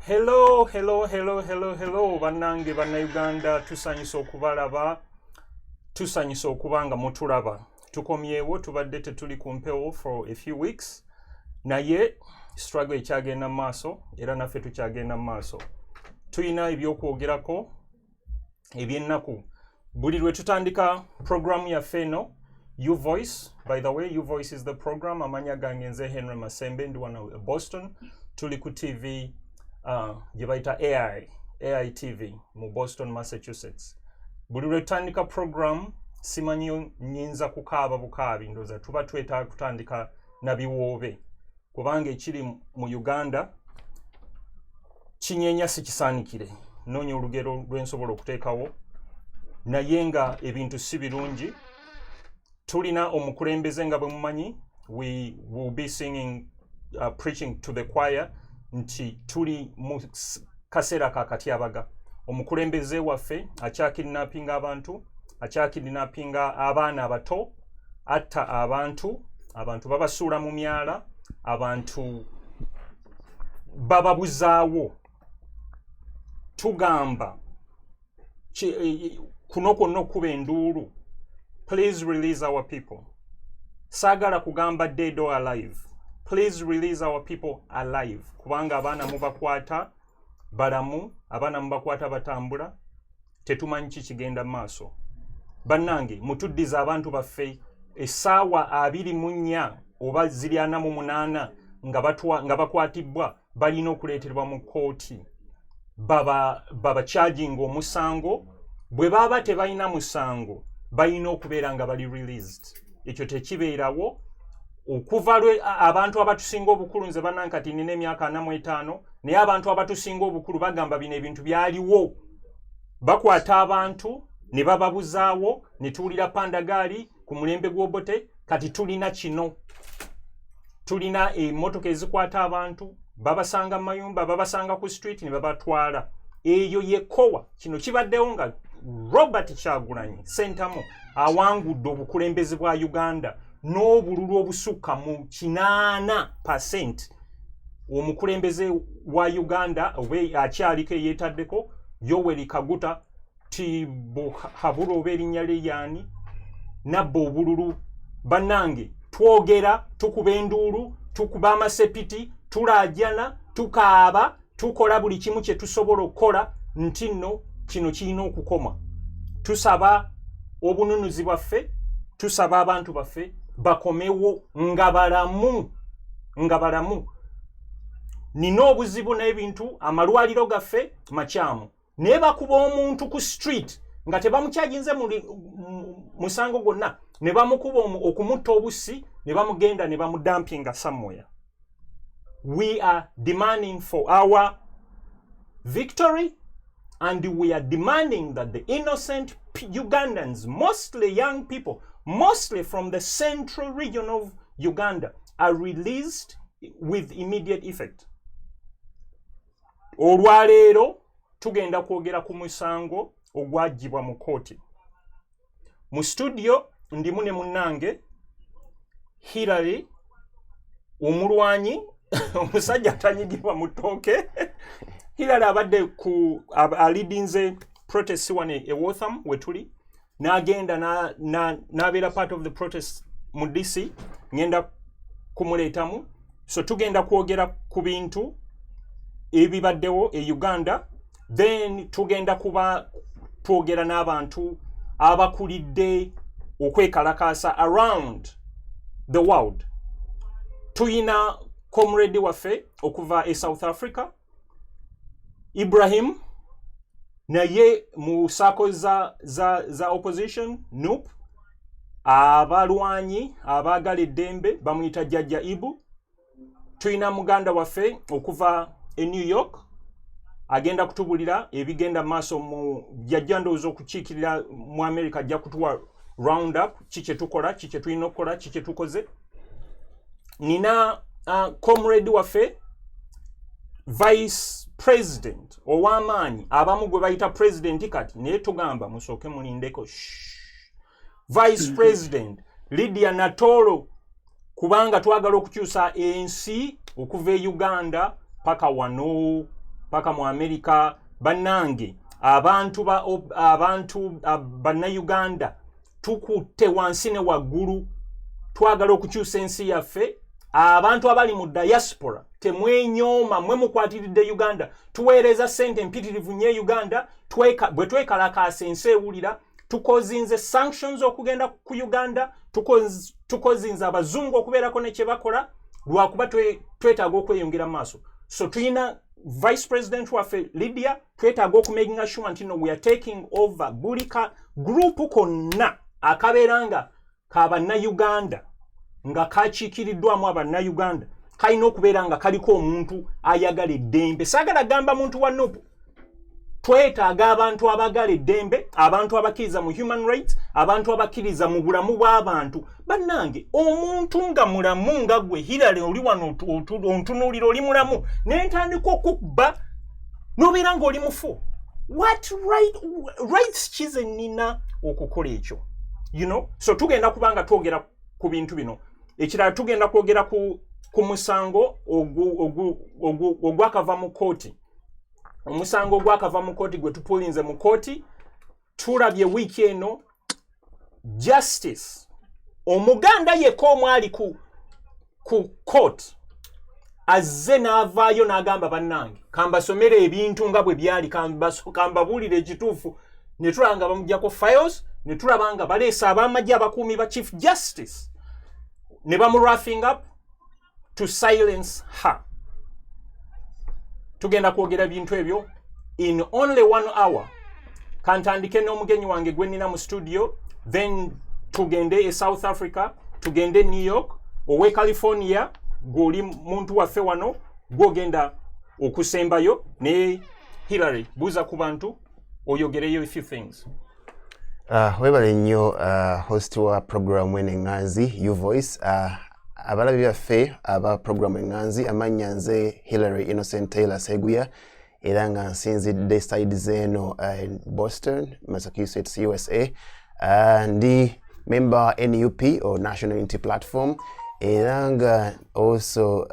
Hello bannange banna Uganda tusanyusa okubalaba tusanyusa okubanga mutulaba tukomyewo tubadde tetuli ku mpewo for a few weeks naye struggle ekyagenda maaso era naffe tukyagenda maaso tuyina ebyokwogerako ebyennaku buli lwe tutandika program yaffe eno You Voice. By the way, You Voice is the program. Amanya gange nze Henry Masembe ndi wano Boston tuli ku TV gye bayita AI TV mu Boston, Massachusetts. Buli lwe tutandika program simanyi nyinza kukaaba bukaabi ndoza tuba twetaaga kutandika na biwoobe kubanga ekiri mu Uganda kinyeenya sikisaanikire noonya olugero lwensobola okuteekawo naye nga ebintu si birungi. Tulina omukulembeze nga bwe mumanyi we will be singing preaching to the choir nti tuli mu kaseera kakatyabaga omukulembeze waffe akyakidnappinga abantu akyakidnappinga abaana abato atta abantu babasuula mu myala abantu bababuzaawo tugamba kuno kwonna okuba enduulu. Please release our people. Sagala kugamba dead or alive. Please release our people alive. Kubanga abana mubakwata balamu, abana mubakwata batambula, tetumanyi kigenda maaso. Bannange mutuddiza abantu baffe essaawa 24 oba 48 nga bakwatibwa balina okuleeterwa mu kkooti. Baba charging omusango bwe baba tebalina musango balina okubeera nga bali released. Ekyo tekibeerawo okuva lwe abantu abatusinga obukulu nze bannankati nina emyaka 45 naye abantu abatusinga obukulu bagamba bino ebintu byaliwo. Bakwata abantu ne bababuzaawo ne tuwulira pandagaali ku mulembe gw'Obote kati tulina kino. Tulina emmotoka ezikwata abantu babasanga mu mayumba babasanga ku street ne babatwala. Eyo yekowa kino kibaddewo nga Robert Kyagulanyi Ssentamu awangudde obukulembeze bwa Uganda n'obululu obusukka mu 80%. Omukulembeze wa Uganda obe akyaliko yeetaddeko Yoweri Kaguta Tibuhabulo oba erinnya lye yaani nabba obululu. Bannange twogera tukuba enduulu tukuba amasepiti tulaajana tukaaba tukola buli kimu kye tusobola okukola nti nno kino kirina okukoma. Tusaba obununuzi bwaffe tusaba abantu baffe bakomewo nga balamu. Nina obuzibu n'ebintu amalwaliro gaffe makyamu naye bakuba omuntu ku street nga tebamukyaginze musango gwonna ne bamukuba okumutta obusi ne bamugenda ne bamudampinga somewhere. We are demanding for our victory and we are demanding that the innocent Ugandans, mostly young people, mostly from the central region of Uganda, are released with immediate effect. Olwaleero tugenda kwogera ku musango ogwaggyibwa mu kkooti. Mu studio ndimu ne munnange Hillary omulwanyi omusajja atanyigibwa mu ttooke. Hillary abadde alidinze protest wano e Waltham wetuli n'agenda n'abeera part of the protest mu DC ngenda kumuleetamu. So tugenda kwogera ku bintu ebibaddewo e Uganda then tugenda kuba twogera n'abantu abakulidde okwekalakaasa around the world. Tuyina comrade waffe okuva e South Africa Ibrahim naye mu sako za opposition NUP abalwanyi abaagala eddembe bamuyita Jjajja Ibu. Tuyina muganda waffe okuva e New York agenda kutubulira ebigenda maaso mu jjajja ndowooza okukiikirira mu America ajja kutuwa round up kiki tukola kiki tulina okukola kiki tukoze. Nina comrade waffe Vice President ow'amaanyi abamu gwe bayita president kati naye tugamba musooke mulindeko Vice President Lydia Natolo kubanga twagala okukyusa ensi okuva e Uganda paka wano paka mu America bannange abantu bannayuganda tukutte wansi ne waggulu twagala okukyusa ensi yaffe abantu abali mu diaspora temwenyooma mwe mukwatiridde Uganda tuweereza ssente mpitirivu nnyo Uganda bwe twekalakaasa ensi ewulira tukozinze sanctions okugenda ku Uganda tukozinze abazungu okubeerako ne kye bakola lwakuba twetaaga okweyongera maaso so tuyina Vice President waffe Lydia twetaaga okumakinga sure nti no we are taking over buli ka group konna akabeeranga k'abannayuganda nga kakiikiriddwamu abannayuganda kalina okubeera nga kaliko omuntu ayagala eddembe saagala gamba muntu wa Nuupu twetaaga abantu abagala eddembe abantu abakkiriza mu human rights abantu abakkiriza mu bulamu bw'abantu bannange omuntu nga mulamu nga gwe Hillary oli wano ontunuulira oli mulamu n'entandika okukubba n'obeera ng'oli mufu what rights kize nnina okukola ekyo you know so tugenda kubanga twogera ku bintu bino ekirala tugenda kwogera ku musango ogwakava mu kooti omusango gwakava mu kooti gwe tupulinze mu kooti tulabye wiiki eno justice omuganda yekka omwali ku court azze n'avaayo n'agamba bannange kambasomere ebintu nga bwe byali kambabuulire ekituufu ne tulaba nga bamugyako files ne tulaba nga baleese ab'amagye abakuumi ba chief justice ne bamu-roughing up to silence her tugenda kwogera bintu ebyo in only 1 hour kantandike n'omugenyi wange gwe nnina mu studio then tugende e South Africa tugende New York owe California gw'oli muntu waffe wano gw'ogenda okusembayo ne Hillary buuza ku bantu oyogereyo a few things. Webale nnyo host wa program enenganzi You Voice abalabi baffe aba program enganzi amannya nze Hillary Innocent Taylor Seguya era nga nsinzidde side zeno in Boston, Massachusetts, USA. Ndi member NUP or National Unity Platform era nga also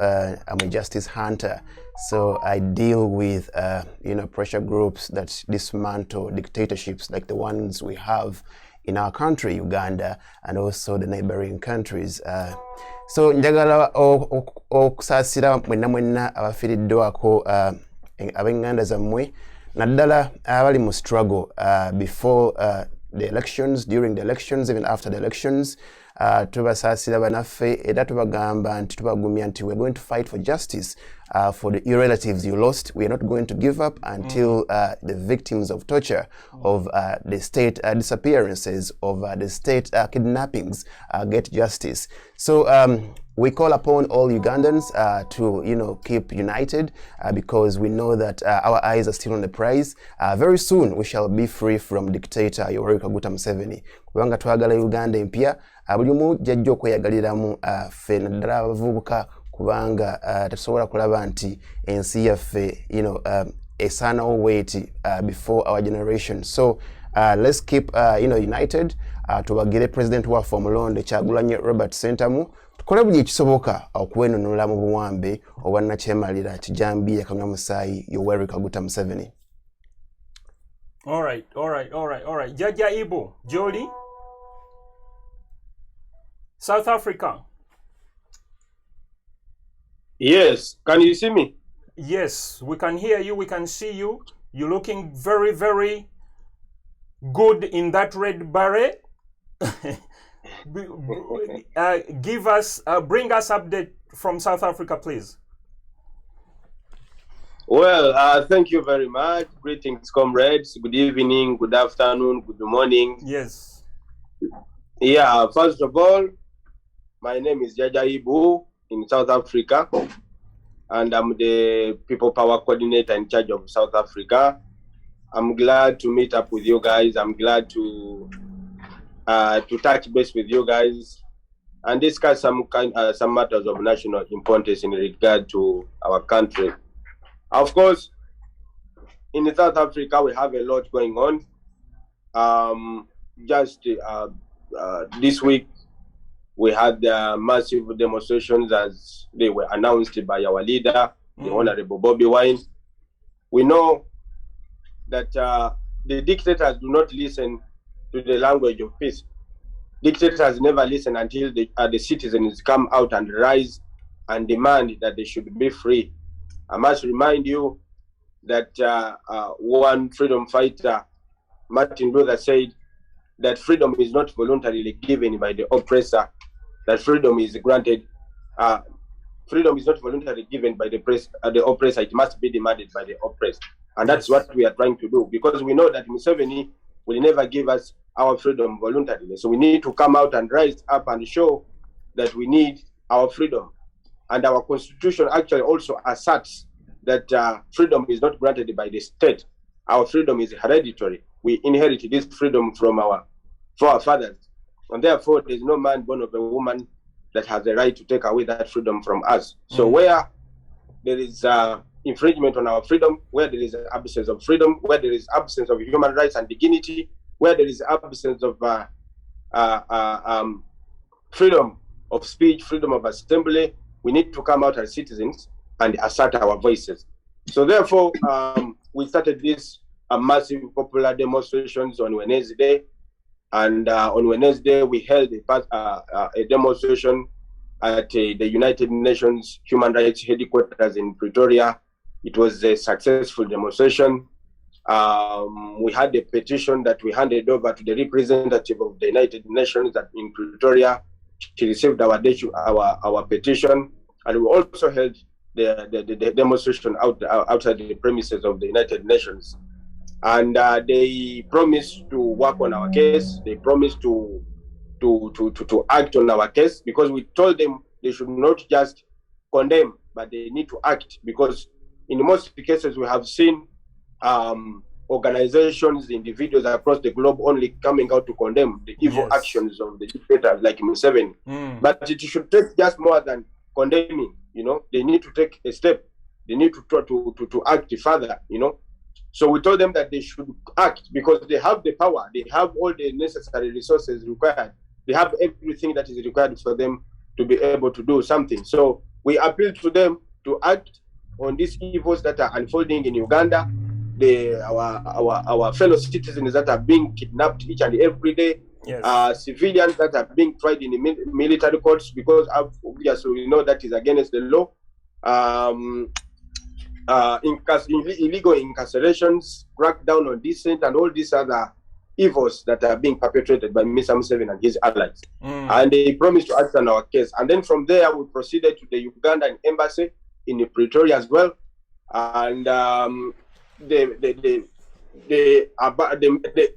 I'm a justice hunter. So I deal with pressure groups that dismantle dictatorships like the ones we have in our country, Uganda, and also the neighboring countries. So njagala okusaasira mwenna abafiiriddwako ab'enganda zammwe naddala abali mu struggle before the elections, during the elections, even after the elections. Tubasaasira banaffe era tubagamba nti tubagumya nti we're going to fight for justice for your relatives you lost. We are not going to give up until the victims of torture, of the state disappearances, of the state kidnappings get justice. So we call upon all Ugandans to keep united because we know that our eyes are still on the prize. Very soon we shall be free from dictator Yoweri Kaguta Museveni. Kubanga twagala Uganda empya buli omu jjajja okweyagaliramu ffe naddala abavubuka kubanga tetusobola kulaba nti ensi yaffe esaanawo wait before our generation. So let's keep united. Tubagire president waffe omulonde Kyagulanyi Robert Sentamu tukole buli ekisoboka okwenunula mu buwambe obwannakyemalira kijambiya kamya musaayi Yoweri Kaguta Museveni. All right. Jaja Ibo, Jolly, South Africa. Yes, can you see me? Yes, we can hear you, we can see you. You're looking very, very good in that red beret. Bring us update from South Africa, please. Well, thank you very much. Greetings, comrades. Good evening, good afternoon, good morning. Yes. Yeah, first of all, my name is Jaja Ibu in South Africa, and I'm the People Power Coordinator in charge of South Africa. I'm glad to meet up with you guys. I'm glad to touch base with you guys and discuss some matters of national importance in regard to our country. Of course, in South Africa, we have a lot going on. This week, we had massive demonstrations as they were announced by our leader, the Honorable Bobby Wine. we know that the dictators do not listen to the language of peace. Dictators never listen until the citizens come out and rise and demand that they should be free. I must remind you that one freedom fighter, Martin Luther, said that freedom is not voluntarily given by the oppressor, that freedom is granted. Freedom is not voluntarily given by the oppressor, it must be demanded by the oppressed. And that's what we are trying to do, because we know that Museveni will never give us our freedom voluntarily. So we need to come out and rise up and show that we need our freedom. And our constitution actually also asserts that freedom is not granted by the state. Our freedom is hereditary. We inherited this freedom from our forefathers. And therefore, there is no man born of a woman that has the right to take away that freedom from us. So where there is infringement on our freedom, where there is absence of freedom, where there is absence of human rights and dignity, where there is absence of freedom of speech, freedom of assembly, we need to come out as citizens and assert our voices. So therefore, we started this massive popular demonstrations on Wednesday. And on Wednesday, we held a demonstration at the United Nations Human Rights Headquarters in Pretoria. It was a successful demonstration. We had a petition that we handed over to the representative of the United Nations in Pretoria. She received our petition, and we also held the demonstration outside the premises of the United Nations. And they promised to work on our case. They promised to act on our case, because we told them they should not just condemn, but they need to act, because in most cases we have seen organizations, individuals across the globe only coming out to condemn the evil actions of the dictators like Museveni. But it should take just more than condemning, you know. They need to take a step. They need to try to act further, you know. So we told them that they should act, because they have the power. They have all the necessary resources required. They have everything that is required for them to be able to do something. So we appeal to them to act on these evils that are unfolding in Uganda. Our fellow citizens that are being kidnapped each and every day. Civilians that are being tried in the military courts, because obviously we know that is against the law. Illegal incarcerations, crackdown on dissent, and all these other evils that are being perpetrated by Mr. Museveni and his allies. And they promised to act on our case. And then from there, we proceeded to the Ugandan embassy in Pretoria as well. And the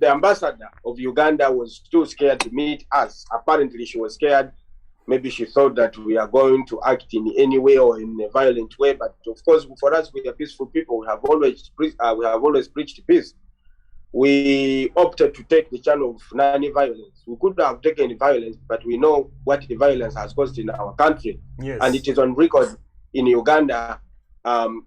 ambassador of Uganda was too scared to meet us. Apparently, she was scared. Maybe she thought that we are going to act in any way or in a violent way. But of course, for us, we are peaceful people. We have always preached peace. We opted to take the channel of non-violence. We could have taken violence, but we know what the violence has caused in our country. And it is on record in Uganda.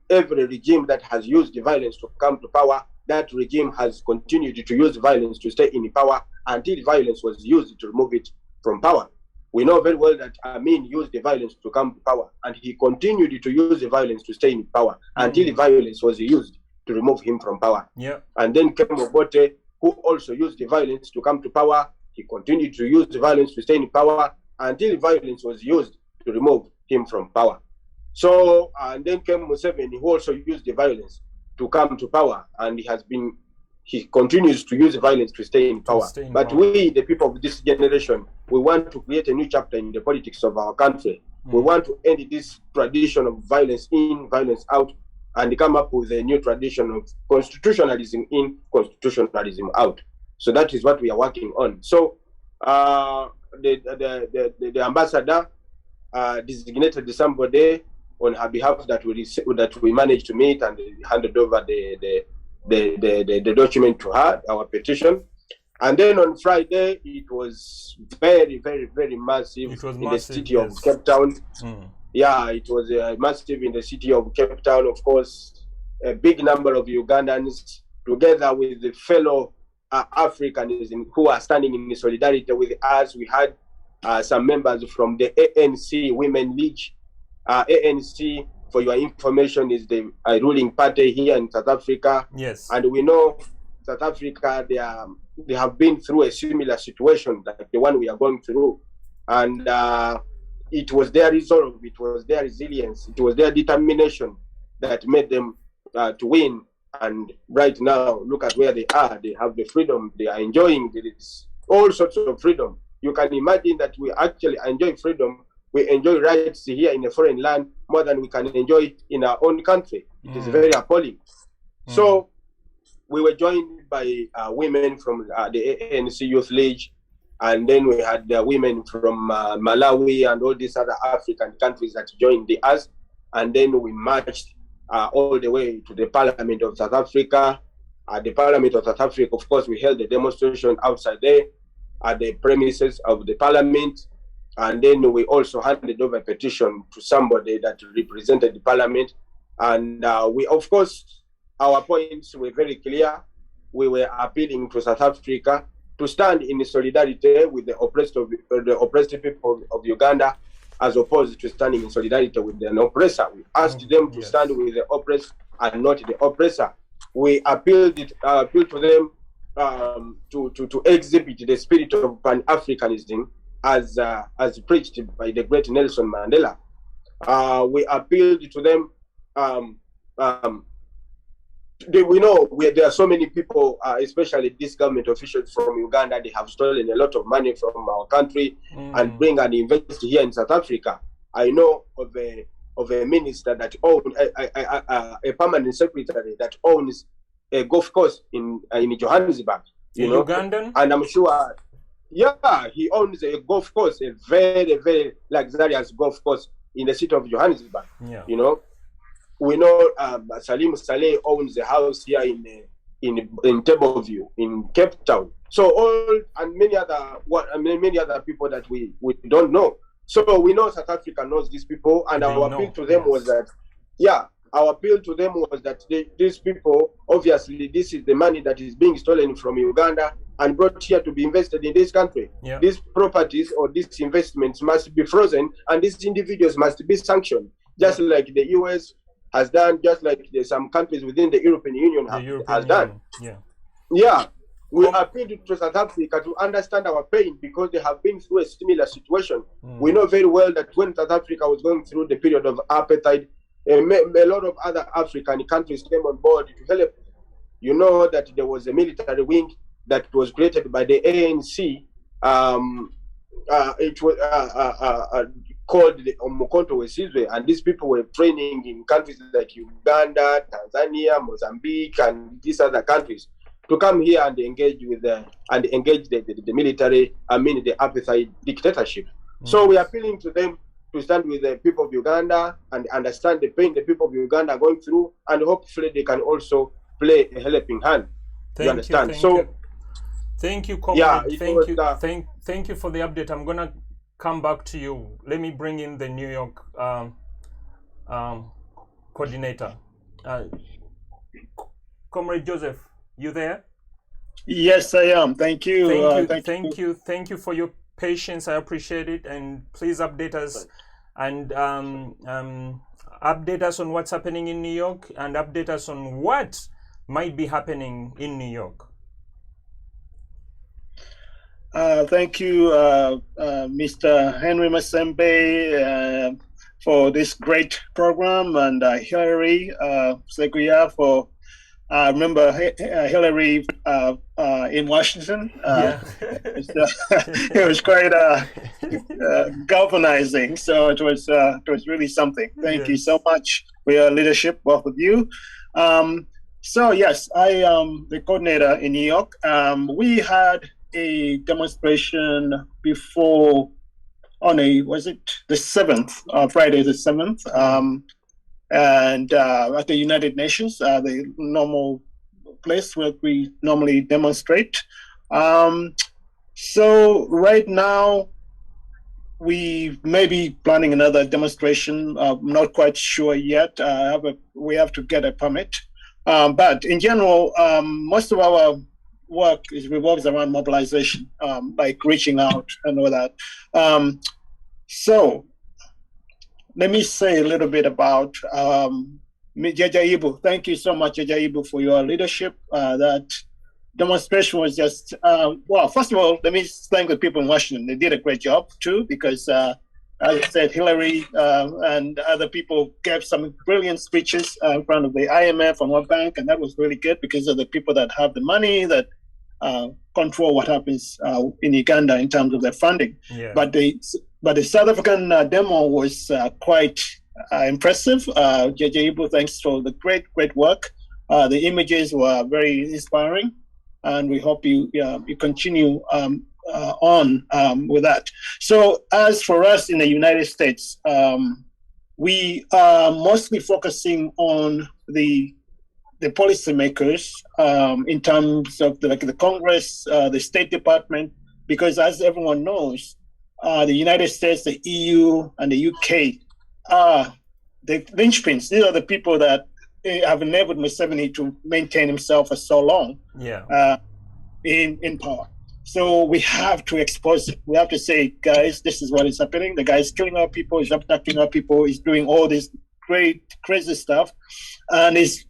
Every regime that has used the violence to come to power, that regime has continued to use violence to stay in power until violence was used to remove it from power. We know very well that Amin used the violence to come to power, and he continued to use the violence to stay in power until the violence was used to remove him from power. And then came Obote, who also used the violence to come to power. He continued to use the violence to stay in power until violence was used to remove him from power. So, and then came Museveni, who also used the violence to come to power, and he continues to use violence to stay in power. But we, the people of this generation, we want to create a new chapter in the politics of our country. We want to end this tradition of violence in, violence out, and come up with a new tradition of constitutionalism in, constitutionalism out. So that is what we are working on. So the ambassador designated somebody on her behalf that we managed to meet, and handed over the document to her, our petition. And then on Friday, it was very, very, very massive in the city of Cape Town. Yeah, it was massive in the city of Cape Town. Of course, a big number of Ugandans, together with the fellow Africans who are standing in solidarity with us. We had some members from the ANC Women League, ANC for your information, is the ruling party here in South Africa. Yes. And we know South Africa, they have been through a similar situation like the one we are going through. And it was their resolve, it was their resilience, it was their determination that made them to win. And right now, look at where they are. They have the freedom. They are enjoying all sorts of freedom. You can imagine that we actually enjoy freedom. We enjoy rights here in a foreign land more than we can enjoy in our own country. It is very appalling. So we were joined by women from the ANC Youth League, and then we had women from Malawi and all these other African countries that joined us. And then we marched all the way to the Parliament of South Africa. At the Parliament of South Africa, of course, we held a demonstration outside there at the premises of the Parliament. And then we also handed over a petition to somebody that represented the Parliament. And we, of course, our points were very clear. We were appealing to South Africa to stand in solidarity with the oppressed people of Uganda, as opposed to standing in solidarity with an oppressor. We asked them to stand with the oppressed and not the oppressor. We appealed to them to exhibit the spirit of Pan-Africanism as preached by the great Nelson Mandela. We appealed to them. We know there are so many people, especially these government officials from Uganda. They have stolen a lot of money from our country and bring and invest here in South Africa. I know of a minister that owns a permanent secretary that owns a golf course in Johannesburg. Ugandan? And I'm sure, he owns a golf course, a very, very luxurious golf course in the city of Johannesburg. Yeah. We know Salim Saleh owns a house here in Tableview in Cape Town. So all and many other people that we don't know. So we know South Africa knows these people, and our appeal to them was that, our appeal to them was that these people, obviously, this is the money that is being stolen from Uganda and brought here to be invested in this country. Yeah. These properties or these investments must be frozen, and these individuals must be sanctioned, just like the US has done, just like some countries within the European Union has done. We appealed to South Africa to understand our pain because they have been through a similar situation. We know very well that when South Africa was going through the period of apartheid, a lot of other African countries came on board to help. You know that there was a military wing that was created by the ANC. It was called the Omukonto Wesizwe, and these people were training in countries like Uganda, Tanzania, Mozambique, and these other countries to come here and engage with the military, the apartheid dictatorship. So we are appealing to them to stand with the people of Uganda and understand the pain the people of Uganda are going through, and hopefully they can also play a helping hand. You understand? Thank you, comrade. Thank you for the update. I'm gonna come back to you. Let me bring in the New York coordinator. Comrade Joseph, you there? Yes, I am. Thank you. Thank you for your patience. I appreciate it. And please update us and update us on what's happening in New York and update us on what might be happening in New York. Thank you, Mr. Henry Masembe, for this great program, and Hilary Seguia for. I remember Hillary in Washington. It was quite galvanizing. So it was really something. Thank you so much for your leadership, both of you. So yes, I am the coordinator in New York. We had a demonstration before was it the 7th, Friday the 7th. And at the United Nations, the normal place where we normally demonstrate. So right now, we may be planning another demonstration. I'm not quite sure yet. We have to get a permit. But in general, most of our work revolves around mobilization, like reaching out and all that. So let me say a little bit about Jaja Ibu. Thank you so much, Jaja Ibu, for your leadership. That demonstration was just, well, first of all, let me thank the people in Washington. They did a great job too, because as I said, Hillary and other people gave some brilliant speeches in front of the IMF and World Bank, and that was really good because of the people that have the money that control what happens in Uganda in terms of their funding. Yeah. But the South African demo was quite impressive. JJ Ibu, thanks for the great work. The images were very inspiring, and we hope you continue on with that. So as for us in the United States, we are mostly focusing on the policymakers in terms of the Congress, the State Department, because as everyone knows, the United States, the EU, and the UK are the linchpins. These are the people that have enabled Museveni to maintain himself for so long in power. So we have to expose it. We have to say, guys, this is what is happening. The guy is killing our people, he's abducting our people, he's doing all this great, crazy stuff, and he's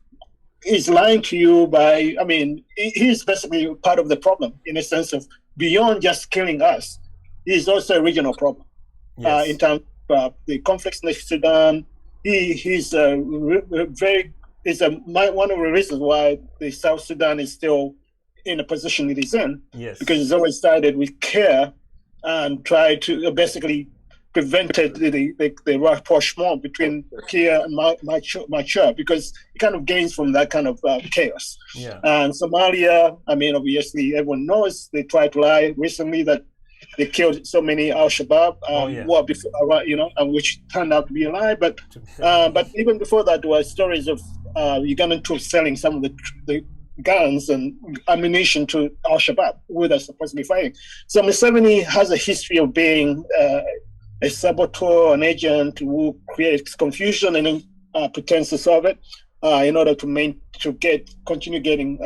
lying to you by, I mean, he's basically part of the problem in a sense of beyond just killing us. He's also a regional problem. Yes. In terms of the conflicts in Sudan. He's one of the reasons why the South Sudan is still in the position it is in. Yes. Because it's always started with care and try to basically prevented the rapprochement between Kia and Machar, because it kind of gains from that kind of chaos. Yeah. And Somalia, I mean, obviously everyone knows they tried to lie recently that they killed so many Al-Shabaab, war before, and which turned out to be a lie. But even before that, there were stories of Ugandan troops selling some of the guns and ammunition to Al-Shabaab, who they're supposed to be fighting. So Museveni has a history of being a saboteur, an agent who creates confusion and then pretends to solve it in order to continue getting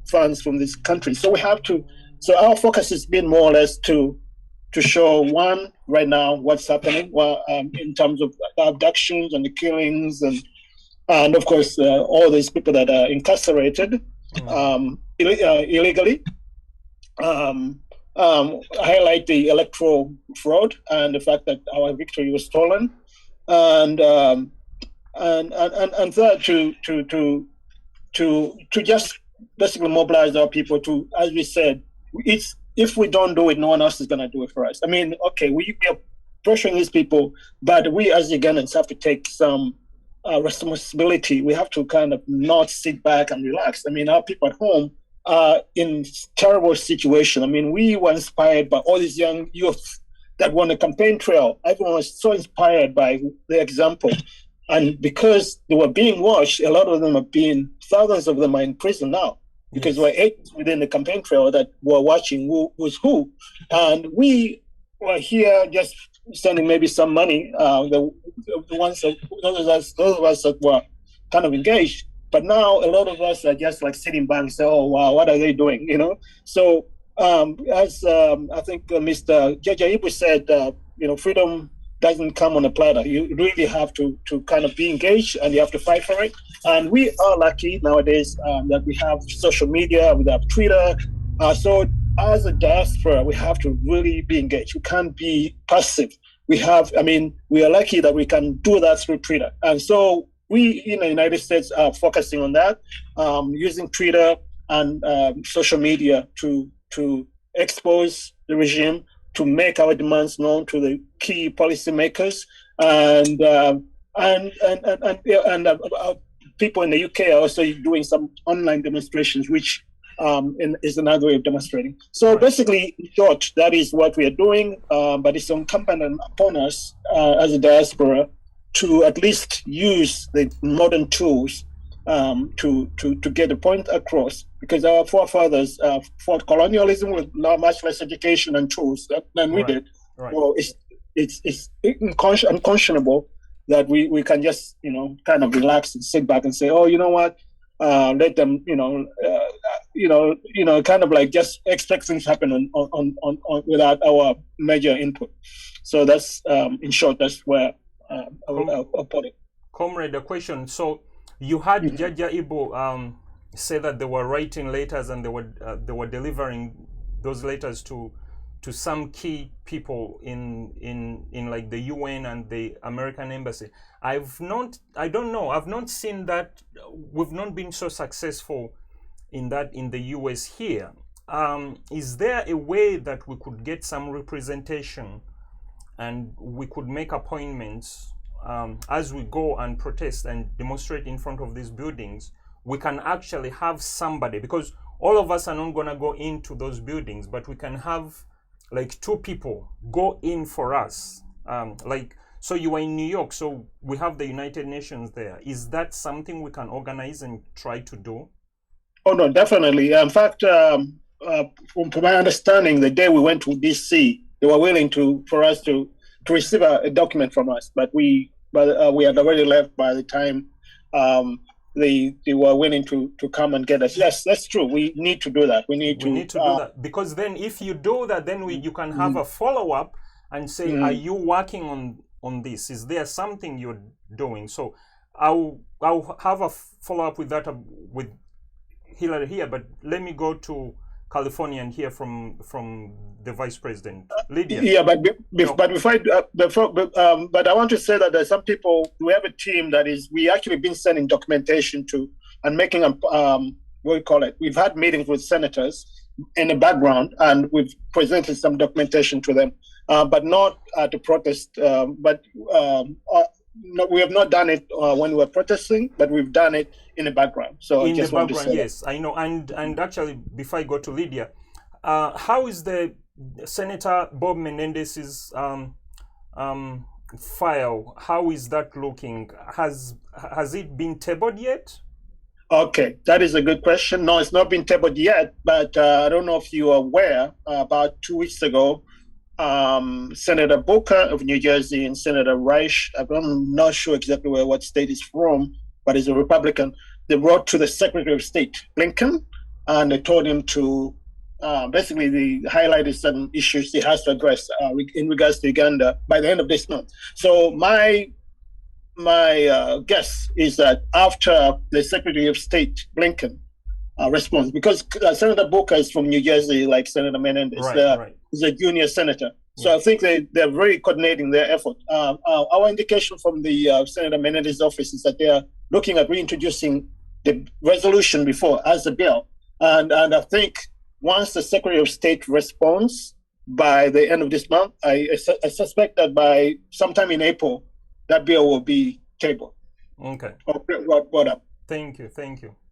funds from this country. So we have to. So our focus has been more or less to show right now what's happening in terms of abductions and the killings and of course all these people that are incarcerated illegally. Highlight the electoral fraud and the fact that our victory was stolen, and third to just basically mobilize our people to, as we said, if we don't do it, no one else is going to do it for us. I mean, okay, we are pressuring these people, but we as Ugandans have to take some responsibility. We have to kind of not sit back and relax. I mean, our people at home are in terrible situation. I mean, we were inspired by all these young youth that were on the campaign trail. Everyone was so inspired by the example. And because they were being watched, a lot of them thousands of them are in prison now. Because there were 8 within the campaign trail that were watching who was who. And we were here just sending maybe some money, those of us that were kind of engaged. But now a lot of us are just like sitting back and say, oh, wow, what are they doing, So as I think Mr. Jaja Ibu said, freedom doesn't come on a platter. You really have to kind of be engaged and you have to fight for it. And we are lucky nowadays that we have social media, we have Twitter. So as a diaspora, we have to really be engaged. We can't be passive. We are lucky that we can do that through Twitter. And so we in the United States are focusing on that, using Twitter and social media to expose the regime, to make our demands known to the key policymakers, and people in the UK are also doing some online demonstrations, which is another way of demonstrating. So basically, in short, that is what we are doing, but it's incumbent upon us as a diaspora to at least use the modern tools to get the point across, because our forefathers fought colonialism with much less education and tools than we did. Right. Well, it's unconscionable that we can just kind of relax and sit back and say, oh, you know what, let them kind of like just expect things happen on without our major input. So that's in short, that's where I'll put it. Comrade, a question. So you had Jaja Ibo say that they were writing letters and they were delivering those letters to some key people in like the UN and the American embassy. I've not seen that. We've not been so successful in that in the US here. Is there a way that we could get some representation and we could make appointments as we go and protest and demonstrate in front of these buildings? We can actually have somebody, because all of us are not going to go into those buildings, but we can have like 2 people go in for us. So you are in New York, so we have the United Nations there. Is that something we can organize and try to do? Oh, no, definitely. In fact, from my understanding, the day we went to DC, they were willing for us to receive a document from us, but we had already left by the time they were willing to come and get us. Yes, that's true. We need to do that. We need to do that, because then if you do that, then you can have a follow-up and say, are you working on this? Is there something you're doing? So I'll have a follow-up with that with Hillary here, but let me go to California and hear from the Vice President, Lydia. Yeah, but I want to say that there's some people. We have a team we actually been sending documentation to and making what we call it. We've had meetings with senators in the background, and we've presented some documentation to them, but not to protest. No, we have not done it when we were protesting, but we've done it in the background. So in the background, yes, I know. And actually, before I go to Lydia, how is the Senator Bob Menendez's file? How is that looking? Has it been tabled yet? Okay, that is a good question. No, it's not been tabled yet, but I don't know if you are aware. About 2 weeks ago, Senator Booker of New Jersey and Senator Reich, I'm not sure exactly what state he's from, but he's a Republican. They wrote to the Secretary of State, Blinken, and they told him to basically they highlighted certain issues he has to address in regards to Uganda by the end of this month. So my guess is that after the Secretary of State, Blinken, response, because Senator Booker is from New Jersey, like Senator Menendez. Right. He's a junior senator. So I think they're very coordinating their effort. Our indication from the Senator Menendez's office is that they are looking at reintroducing the resolution before as a bill. And I think once the Secretary of State responds by the end of this month, I suspect that by sometime in April, that bill will be tabled. Okay. Brought up. Thank you.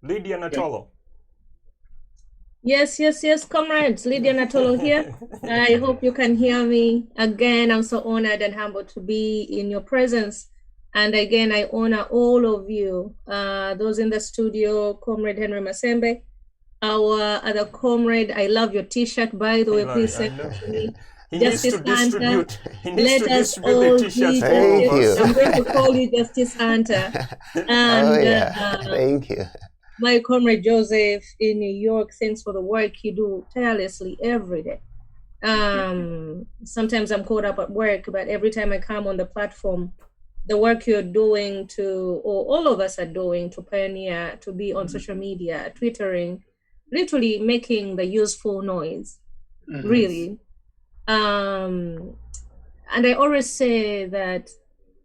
Lydia Natolo. Yes, comrades. Lydia Natolo here. I hope you can hear me. Again, I'm so honored and humbled to be in your presence. And again, I honor all of you, those in the studio, Comrade Henry Masembe, our other comrade. I love your T-shirt, by the way. Please send it to me. He needs to distribute the T-shirts. Thank you. I'm going to call you Justice Hunter. And, thank you. My comrade Joseph in New York, thanks for the work you do tirelessly every day. Sometimes I'm caught up at work, but every time I come on the platform, the work you're doing or all of us are doing to pioneer, to be on social media, twittering, literally making the useful noise, really. And I always say that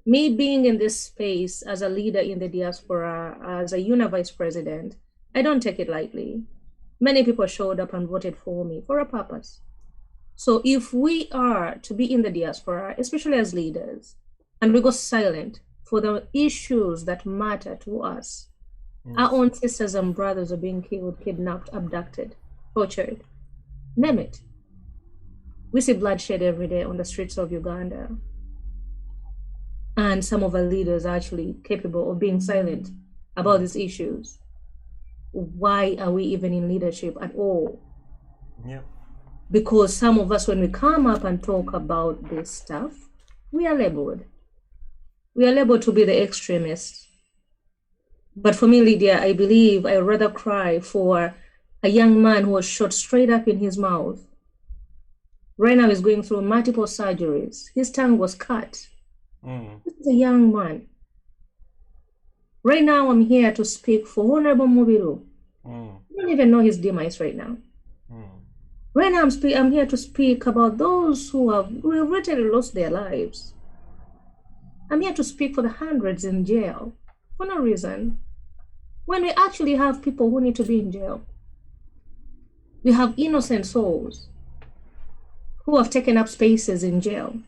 me being in this space as a leader in the diaspora, as a vice president, I don't take it lightly. Many people showed up and voted for me for a purpose. So if we are to be in the diaspora, especially as leaders, and we go silent for the issues that matter to us, our own sisters and brothers are being killed, kidnapped, abducted, tortured, name it. We see bloodshed every day on the streets of Uganda. And some of our leaders are actually capable of being silent about these issues. Why are we even in leadership at all? Yeah. Because some of us, when we come up and talk about this stuff, we are labeled. We are labeled to be the extremists. But for me, Lydia, I believe I'd rather cry for a young man who was shot straight up in his mouth. Right now he's going through multiple surgeries. His tongue was cut. This is a young man. Right now, I'm here to speak for Honorable Mubiru. I don't even know his demise right now. Right now, I'm here to speak about those who have literally lost their lives. I'm here to speak for the hundreds in jail for no reason. When we actually have people who need to be in jail, we have innocent souls who have taken up spaces in jail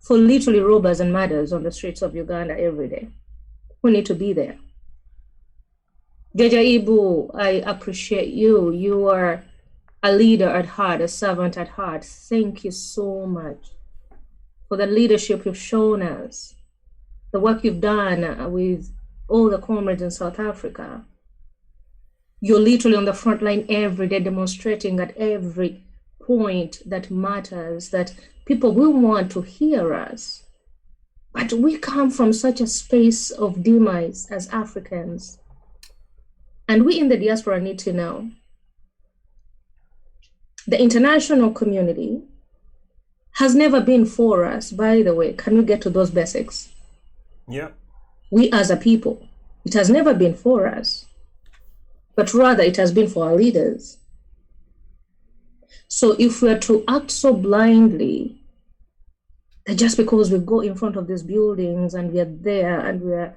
for literally robbers and murders on the streets of Uganda every day, who need to be there. Jaja Ibu, I appreciate you. You are a leader at heart, a servant at heart. Thank you so much for the leadership you've shown us, the work you've done with all the comrades in South Africa. You're literally on the front line every day, demonstrating at every point that matters, that people will want to hear us. But we come from such a space of demise as Africans. And we in the diaspora need to know. The international community has never been for us, by the way. Can we get to those basics? Yeah. We as a people, it has never been for us, but rather it has been for our leaders. So if we are to act so blindly, that just because we go in front of these buildings and we are there and we are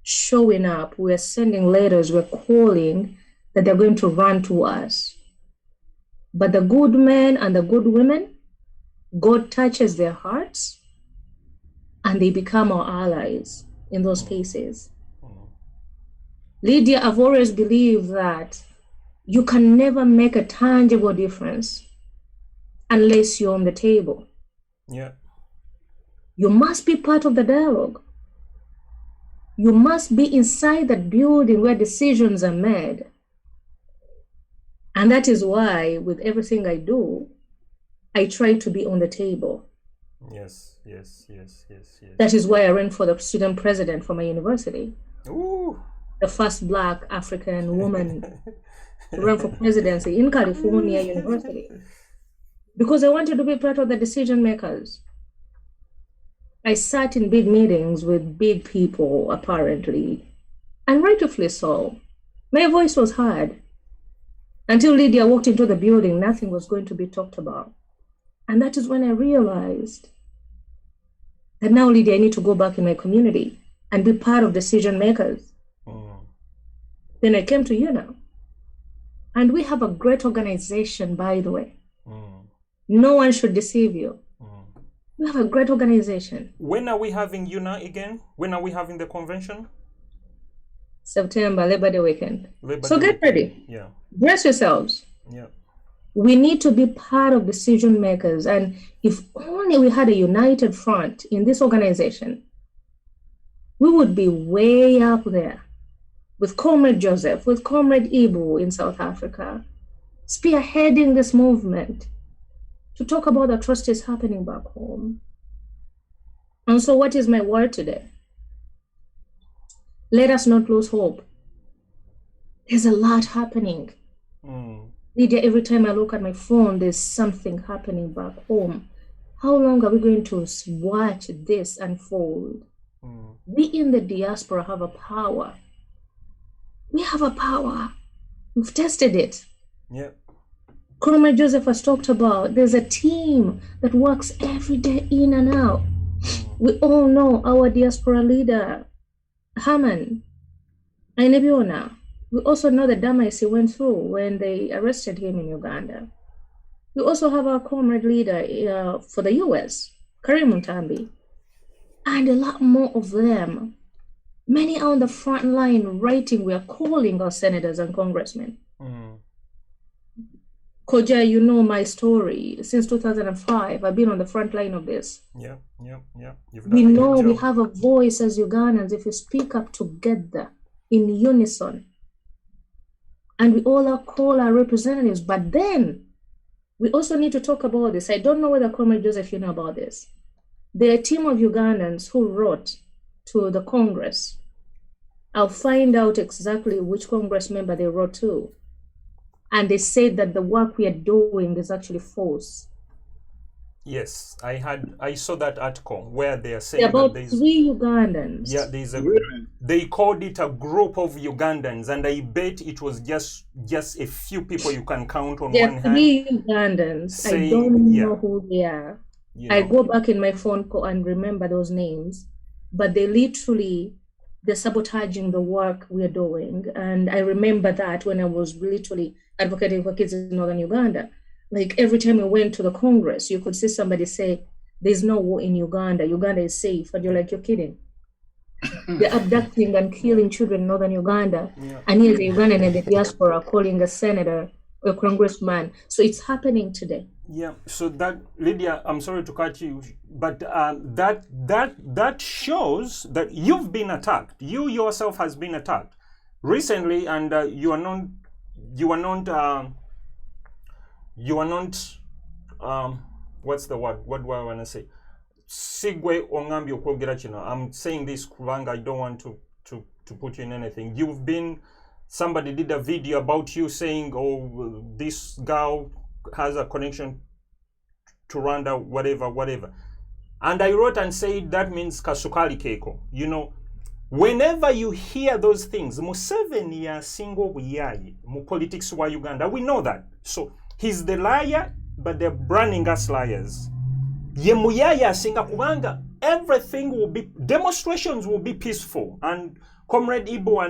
showing up, we are sending letters, we're calling, that they're going to run to us. But the good men and the good women, God touches their hearts and they become our allies in those spaces. Lydia, I've always believed that you can never make a tangible difference unless you're on the table. Yeah. You must be part of the dialogue. You must be inside that building where decisions are made. And that is why, with everything I do, I try to be on the table. Yes. That is why I ran for the student president for my university. Ooh. The first Black African woman to run for presidency in California University. Because I wanted to be part of the decision makers. I sat in big meetings with big people, apparently, and rightfully so. My voice was heard. Until Lydia walked into the building, nothing was going to be talked about. And that is when I realized that now, Lydia, I need to go back in my community and be part of decision makers. Then I came to you now. And we have a great organization, by the way. No one should deceive you. We have a great organization. When are we having UNA again? When are we having the convention? September, Labor Day weekend. So get ready. Yeah. Brace yourselves. Yeah. We need to be part of decision makers. And if only we had a united front in this organization, we would be way up there with Comrade Joseph, with Comrade Ibu in South Africa, spearheading this movement to talk about the atrocities happening back home. And so what is my word today? Let us not lose hope. There's a lot happening. Lydia, every time I look at my phone, there's something happening back home. How long are we going to watch this unfold? We in the diaspora have a power. We have a power. We've tested it. Yeah. Comrade Joseph has talked about, there's a team that works every day in and out. We all know our diaspora leader, Haman, Ainebiona. We also know the damage he went through when they arrested him in Uganda. We also have our comrade leader for the US, Karim Mutambi, and a lot more of them. Many are on the front line writing, we are calling our senators and congressmen. Koja, you know my story. Since 2005, I've been on the front line of this. Yeah. We know we have a voice as Ugandans if we speak up together in unison. And we all are call our representatives. But then we also need to talk about this. I don't know whether Comrade Joseph, you know about this. There are a team of Ugandans who wrote to the Congress. I'll find out exactly which Congress member they wrote to. And they said that the work we are doing is actually false. Yes, I saw that article where they are saying About that there's 3 Ugandans. yeah, there's a Really? they called it a group of Ugandans, and I bet it was just a few people you can count on There one are hand 3 Ugandans. I saying, don't yeah, know who they are. you I know. go back in my phone call and remember those names, but they're sabotaging the work we're doing. And I remember that when I was literally advocating for kids in northern Uganda. Like every time we went to the Congress, you could see somebody say, "There's no war in Uganda. Uganda is safe." And you're like, "You're kidding." They're abducting and killing children in northern Uganda. Yeah. And here's a Ugandan in the diaspora calling a senator or a congressman. So it's happening today. Yeah, so that Lydia, I'm sorry to cut you, but that shows that you've been attacked. You yourself has been attacked recently, and you are not what's the word? What do I want to say? Sigwe ongambi okwogera kino. I'm saying this kubanga I don't want to put you in anything. You've been, somebody did a video about you saying, oh, this girl has a connection to Rwanda, whatever. And I wrote and said that means kasukali keiko. You know, whenever you hear those things, Museveni ya single buyayi mu politics wa Uganda, we know that. So he's the liar, but they're branding us liars. Ye muyaya asinga kubanga everything will be, demonstrations will be peaceful. And Comrade Ibo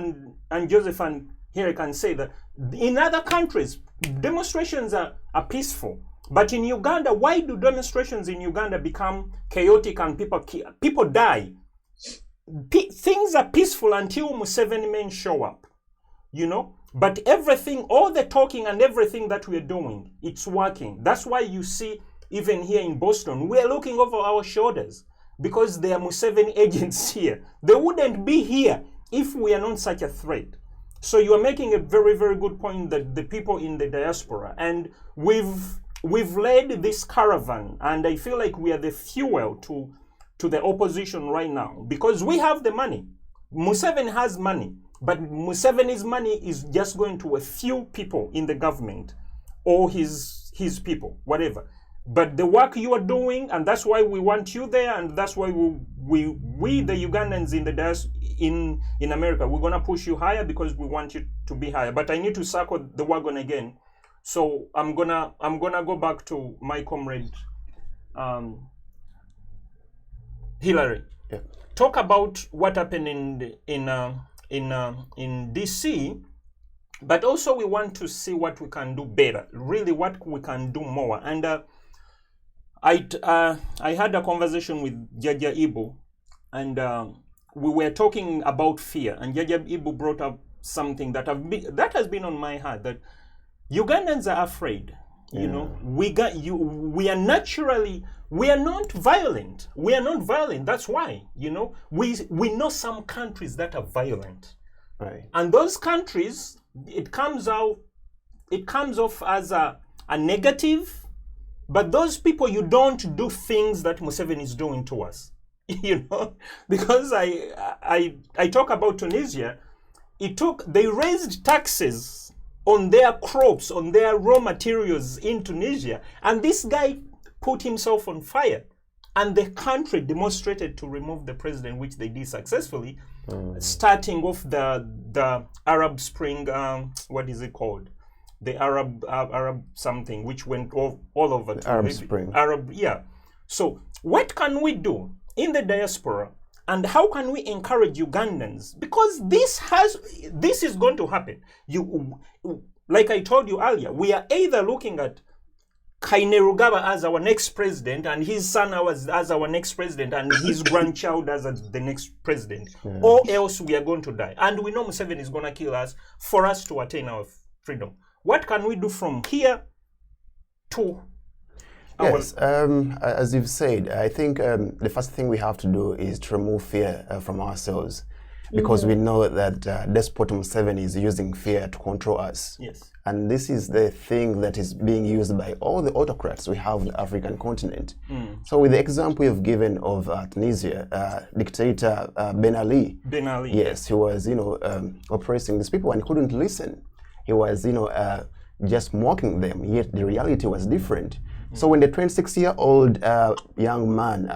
and Joseph and here I can say that in other countries, demonstrations are peaceful. But in Uganda, why do demonstrations in Uganda become chaotic and people die? Things are peaceful until Museveni men show up, you know? But everything, all the talking and everything that we're doing, it's working. That's why you see, even here in Boston, we're looking over our shoulders because there are Museveni agents here. They wouldn't be here if we are not such a threat. So you are making a very, very good point that the people in the diaspora, and we've led this caravan, and I feel like we are the fuel to the opposition right now because we have the money. Museveni has money, but Museveni's money is just going to a few people in the government or his people, whatever. But the work you are doing, and that's why we want you there, and that's why we the Ugandans in the in America, we're gonna push you higher because we want you to be higher. But I need to circle the wagon again, so I'm gonna go back to my comrade, Hillary. Yeah. Talk about what happened in DC. But also we want to see what we can do better, really what we can do more. And I had a conversation with Jaja Ibu, and we were talking about fear, and Jaja Ibu brought up something that has been on my heart, that Ugandans are afraid. Yeah. You know, we are naturally, we are not violent. That's why, you know, we know some countries that are violent. Right. And those countries, it comes off as a negative. But those people, you don't do things that Museveni is doing to us, you know, because I talk about Tunisia. They raised taxes on their crops, on their raw materials in Tunisia, and this guy put himself on fire, and the country demonstrated to remove the president, which they did successfully, starting off the Arab Spring. What is it called? The Arab something, which went all over. Arab Spring. Yeah. So what can we do in the diaspora, and how can we encourage Ugandans? Because this is going to happen. Like I told you earlier, we are either looking at Kainerugaba as our next president, and his son as our next president, and his grandchild as the next president, or else we are going to die. And we know Museveni is going to kill us for us to attain our freedom. What can we do from here to Yes, as you've said, I think the first thing we have to do is to remove fear from ourselves, because we know that Despot Museveni is using fear to control us. Yes. And this is the thing that is being used by all the autocrats we have on the African continent. So with the example you've given of Tunisia, dictator Ben Ali. Ben Ali. Yes, he was, oppressing these people and couldn't listen. He was, just mocking them, yet the reality was different. So when the 26-year-old young man,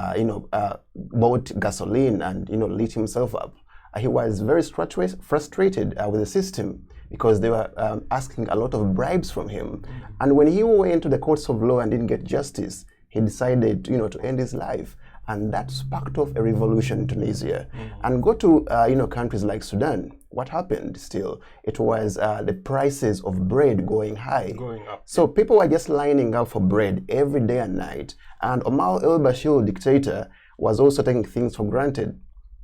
bought gasoline and, lit himself up, he was very frustrated with the system because they were asking a lot of bribes from him. And when he went to the courts of law and didn't get justice, he decided, to end his life. And that sparked off a revolution in Tunisia. And go to, countries like Sudan. What happened still? It was the prices of bread going high. Going up. So people were just lining up for bread every day and night. And Omar el-Bashir, dictator, was also taking things for granted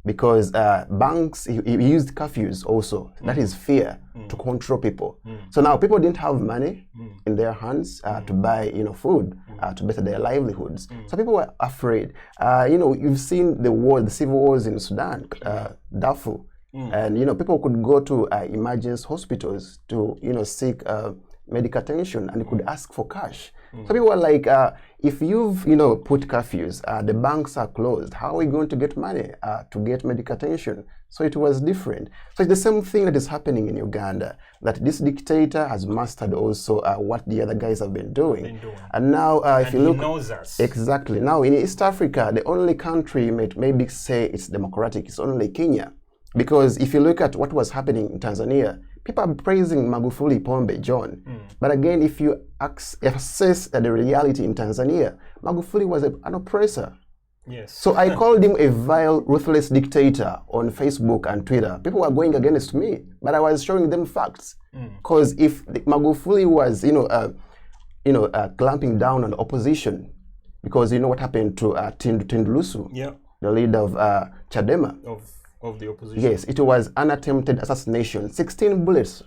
because banks, he used curfews also. That is fear to control people. So now people didn't have money in their hands to buy, food, to better their livelihoods. So people were afraid. You've seen the civil wars in Sudan, Darfur. And, people could go to emergency hospitals to, seek medical attention, and you could ask for cash. So people were like, if you've, put curfews, the banks are closed, how are we going to get money to get medical attention? So it was different. So it's the same thing that is happening in Uganda, that this dictator has mastered also what the other guys have been doing. And now, if you look, he knows us. Exactly. Now in East Africa, the only country you might maybe say it's democratic is only Kenya. Because if you look at what was happening in Tanzania, people are praising Magufuli, Pombe, John. But again, if you assess the reality in Tanzania, Magufuli was an oppressor. Yes. So I called him a vile, ruthless dictator on Facebook and Twitter. People were going against me, but I was showing them facts. Because if Magufuli was, clamping down on the opposition, because you know what happened to Tundu Lissu, the leader of Chadema. Of the opposition. Yes, it was an attempted assassination. 16 bullets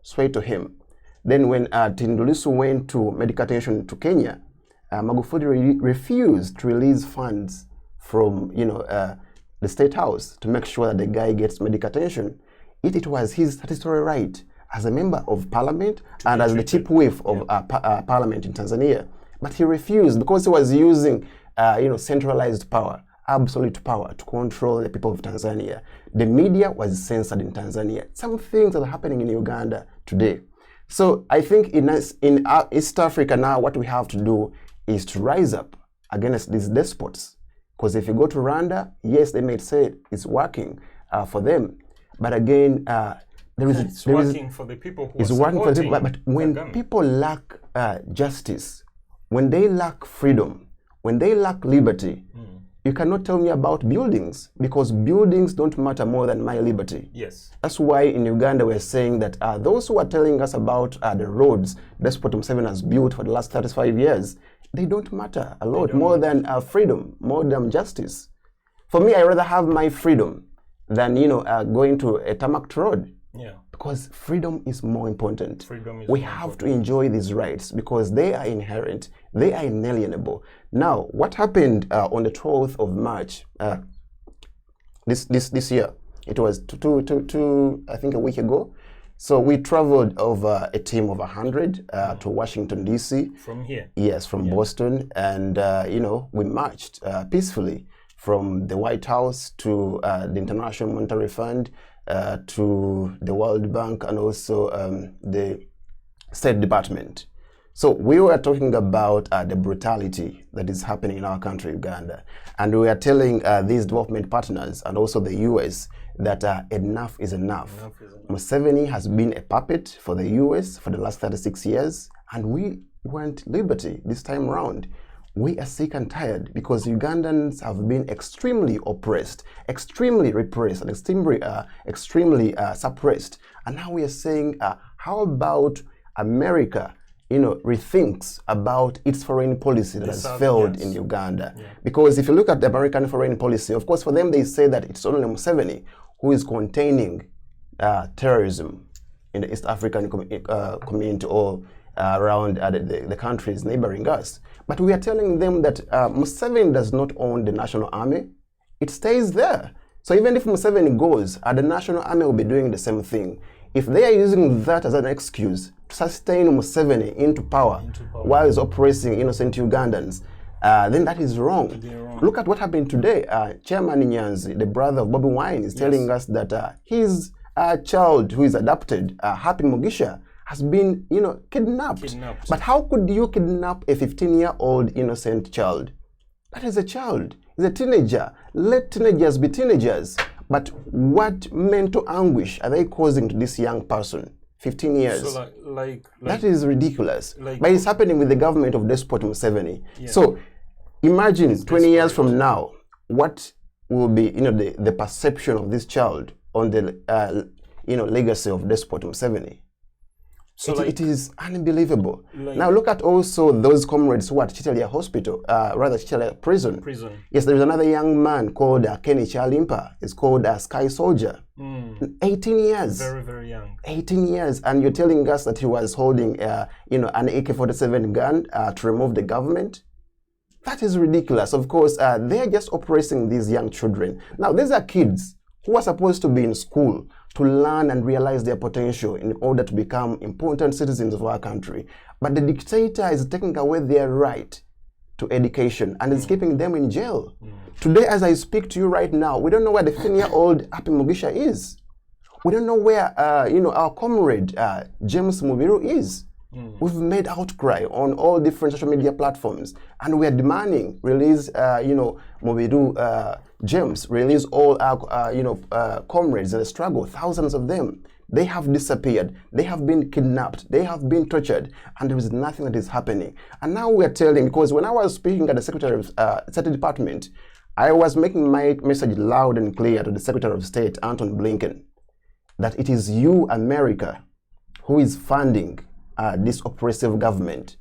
straight to him. Then when Tundu Lissu went to medical attention to Kenya, Magufuli refused to release funds from the State House to make sure that the guy gets medical attention. It was his statutory right as a member of parliament and as the chief whip of parliament in Tanzania. But he refused because he was using centralized power, absolute power to control the people of Tanzania. The media was censored in Tanzania. Some things that are happening in Uganda today. So I think in East Africa now, what we have to do is to rise up against these despots. Because if you go to Rwanda, yes, they may say it's working for them, but again, it's working for the people who are working for the people. But when Kagame. people lack justice, when they lack freedom, when they lack liberty, you cannot tell me about buildings, because buildings don't matter more than my liberty. Yes. That's why in Uganda we're saying that those who are telling us about the roads Despot Museveni has built for the last 35 years, they don't matter a lot more than freedom, more than justice. For me, I rather have my freedom than going to a tarmac road. Yeah. Because freedom is more important. We have to enjoy these rights because they are inherent, they are inalienable. Now, what happened on the 12th of March this year? It was I think a week ago. So we traveled over a team of 100 to Washington, D.C. From here? Yes, from Boston. And, we marched peacefully from the White House to the International Monetary Fund, to the World Bank, and also the State Department. So we were talking about the brutality that is happening in our country, Uganda. And we are telling these development partners and also the US that enough is enough. Museveni has been a puppet for the US for the last 36 years, and we want liberty this time around. We are sick and tired because Ugandans have been extremely oppressed, extremely repressed, and extremely suppressed. And now we are saying, how about America, rethinks about its foreign policy that has failed in Uganda? Yeah. Because if you look at the American foreign policy, of course, for them, they say that it's only Museveni who is containing terrorism in the East African community or around the countries neighboring us. But we are telling them that Museveni does not own the national army. It stays there. So even if Museveni goes, the national army will be doing the same thing. If they are using that as an excuse to sustain Museveni into power while he's oppressing innocent Ugandans, then that is wrong. Look at what happened today. Chairman Nyanzi, the brother of Bobby Wine, is telling us that his child who is adopted, Happy Mugisha, has been, kidnapped. But how could you kidnap a 15-year-old innocent child? That is a child. He's a teenager. Let teenagers be teenagers. But what mental anguish are they causing to this young person? 15 years. So that is ridiculous. Like, but it's happening with the government of Despot Museveni. Yeah. So imagine 20 years from now, what will be, the perception of this child on the, legacy of Despot Museveni. So it is unbelievable. Now look at also those comrades who are at Chitalia Hospital, Chitalia Prison. Yes, there is another young man called Kenny Chalimpa. It's called Sky Soldier. 18 years. Very, very young. 18 years. And you're telling us that he was holding, an AK-47 gun to remove the government? That is ridiculous. Of course, they're just oppressing these young children. Now, these are kids who are supposed to be in school to learn and realize their potential in order to become important citizens of our country. But the dictator is taking away their right to education and is keeping them in jail. Today, as I speak to you right now, we don't know where the 15-year-old Happy Mugisha is. We don't know where, our comrade James Mubiru is. We've made outcry on all different social media platforms, and we are demanding release, Mubiru, James, release all our, comrades in the struggle. Thousands of them, they have disappeared. They have been kidnapped. They have been tortured, and there is nothing that is happening. And now we are telling, because when I was speaking at the Secretary of State Department, I was making my message loud and clear to the Secretary of State, Anton Blinken, that it is you, America, who is funding this oppressive government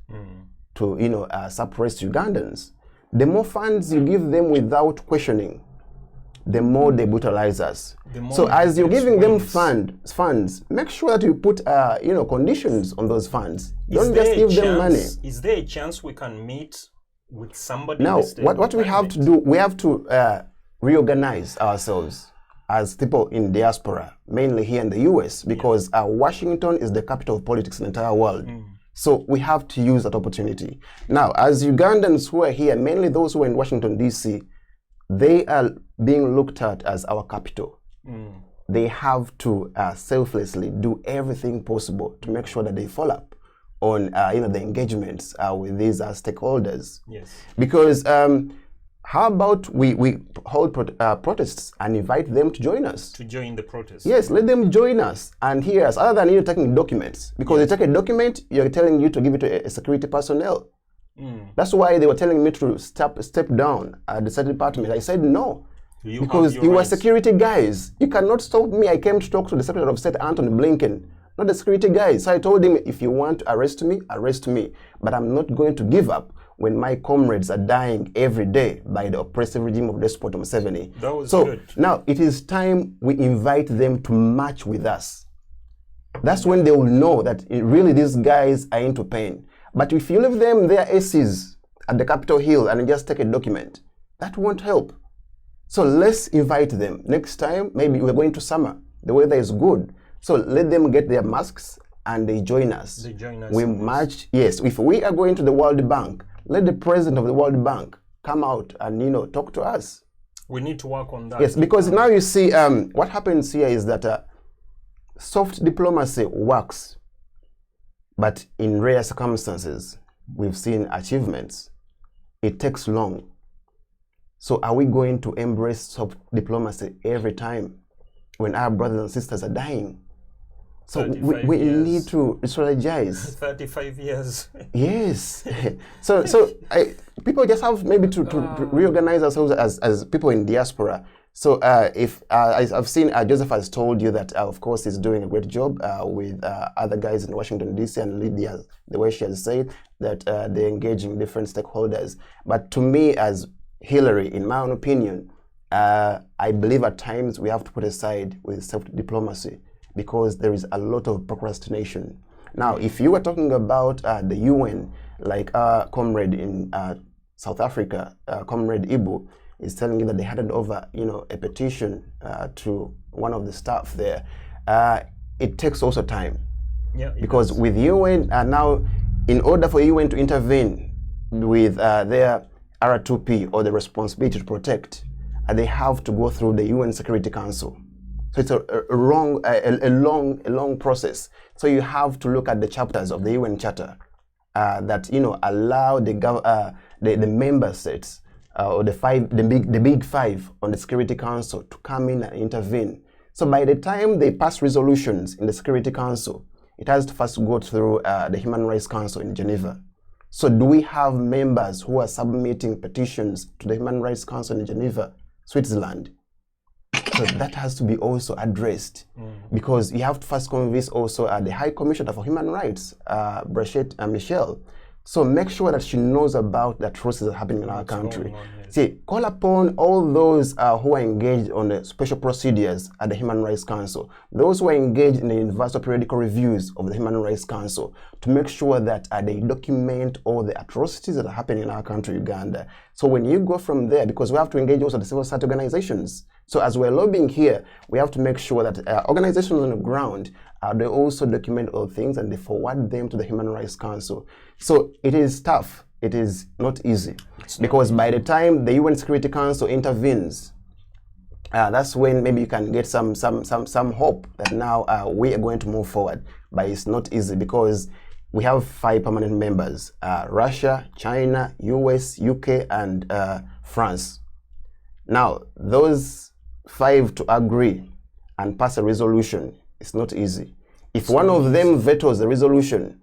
to, suppress Ugandans. The more funds you give them without questioning, the more they brutalize us. So as you're giving them funds, make sure that you put, conditions on those funds. Don't just give them money. Is there a chance we can meet with somebody? Now, what we have to do, we have to reorganize ourselves as people in diaspora, mainly here in the US, because Washington is the capital of politics in the entire world. So we have to use that opportunity. Now, as Ugandans who are here, mainly those who are in Washington, D.C., they are being looked at as our capital. They have to selflessly do everything possible to make sure that they follow up on the engagements with these stakeholders. Yes. Because how about we hold protests and invite them to join us? To join the protest. Yes, let them join us and hear us, other than you taking documents. Because they take a document, you're telling you to give it to a security personnel. That's why they were telling me to step down at the State Department. I said no. Because you were security guys. You cannot stop me. I came to talk to the Secretary of State, Anthony Blinken, not the security guys. So I told him, if you want to arrest me, arrest me. But I'm not going to give up when my comrades are dying every day by the oppressive regime of Despot Museveni. That was so good. Now it is time we invite them to march with us. That's when they will know that really these guys are into pain. But if you leave them their aces at the Capitol Hill and just take a document, that won't help. So let's invite them. Next time, maybe we're going to summer. The weather is good. So let them get their masks and they join us. They join us. We march. Yes, if we are going to the World Bank, let the president of the World Bank come out and, talk to us. We need to work on that. Yes, because now you see what happens here is that soft diplomacy works. But in rare circumstances, we've seen achievements. It takes long. So are we going to embrace soft diplomacy every time when our brothers and sisters are dying? So we need to strategize. 35 years. Yes. so people just have maybe to reorganize ourselves as people in diaspora. So if I've seen Joseph has told you that, of course, he's doing a great job with other guys in Washington, D.C. and Lydia, the way she has said that they're engaging different stakeholders. But to me, as Hillary, in my own opinion, I believe at times we have to put aside with self-diplomacy because there is a lot of procrastination. Now, if you were talking about the UN, like our comrade in South Africa, Comrade Ibu, is telling you that they handed over, a petition to one of the staff there. It takes also time. Yeah. Because with UN, now, in order for UN to intervene with their R2P or the responsibility to protect, they have to go through the UN Security Council. So it's a long process. So you have to look at the chapters of the UN Charter that allow the member states or the big five on the Security Council to come in and intervene. So by the time they pass resolutions in the Security Council, it has to first go through the Human Rights Council in Geneva. So do we have members who are submitting petitions to the Human Rights Council in Geneva, Switzerland? So that has to be also addressed because you have to first convince also the High Commissioner for Human Rights, Brachette Michel. So make sure that she knows about the atrocities that are happening in our country. See, call upon all those who are engaged on the special procedures at the Human Rights Council, those who are engaged in the universal periodical reviews of the Human Rights Council, to make sure that they document all the atrocities that are happening in our country, Uganda. So when you go from there, because we have to engage also the civil society organizations. So as we're lobbying here, we have to make sure that organizations on the ground, they also document all things and they forward them to the Human Rights Council. So it is tough. It is not easy because by the time the UN Security Council intervenes, that's when maybe you can get some hope that now we are going to move forward. But it's not easy because we have 5 permanent members: Russia, China, US, UK, and France. Now, those 5 to agree and pass a resolution, it's not easy. If one of them vetoes the resolution,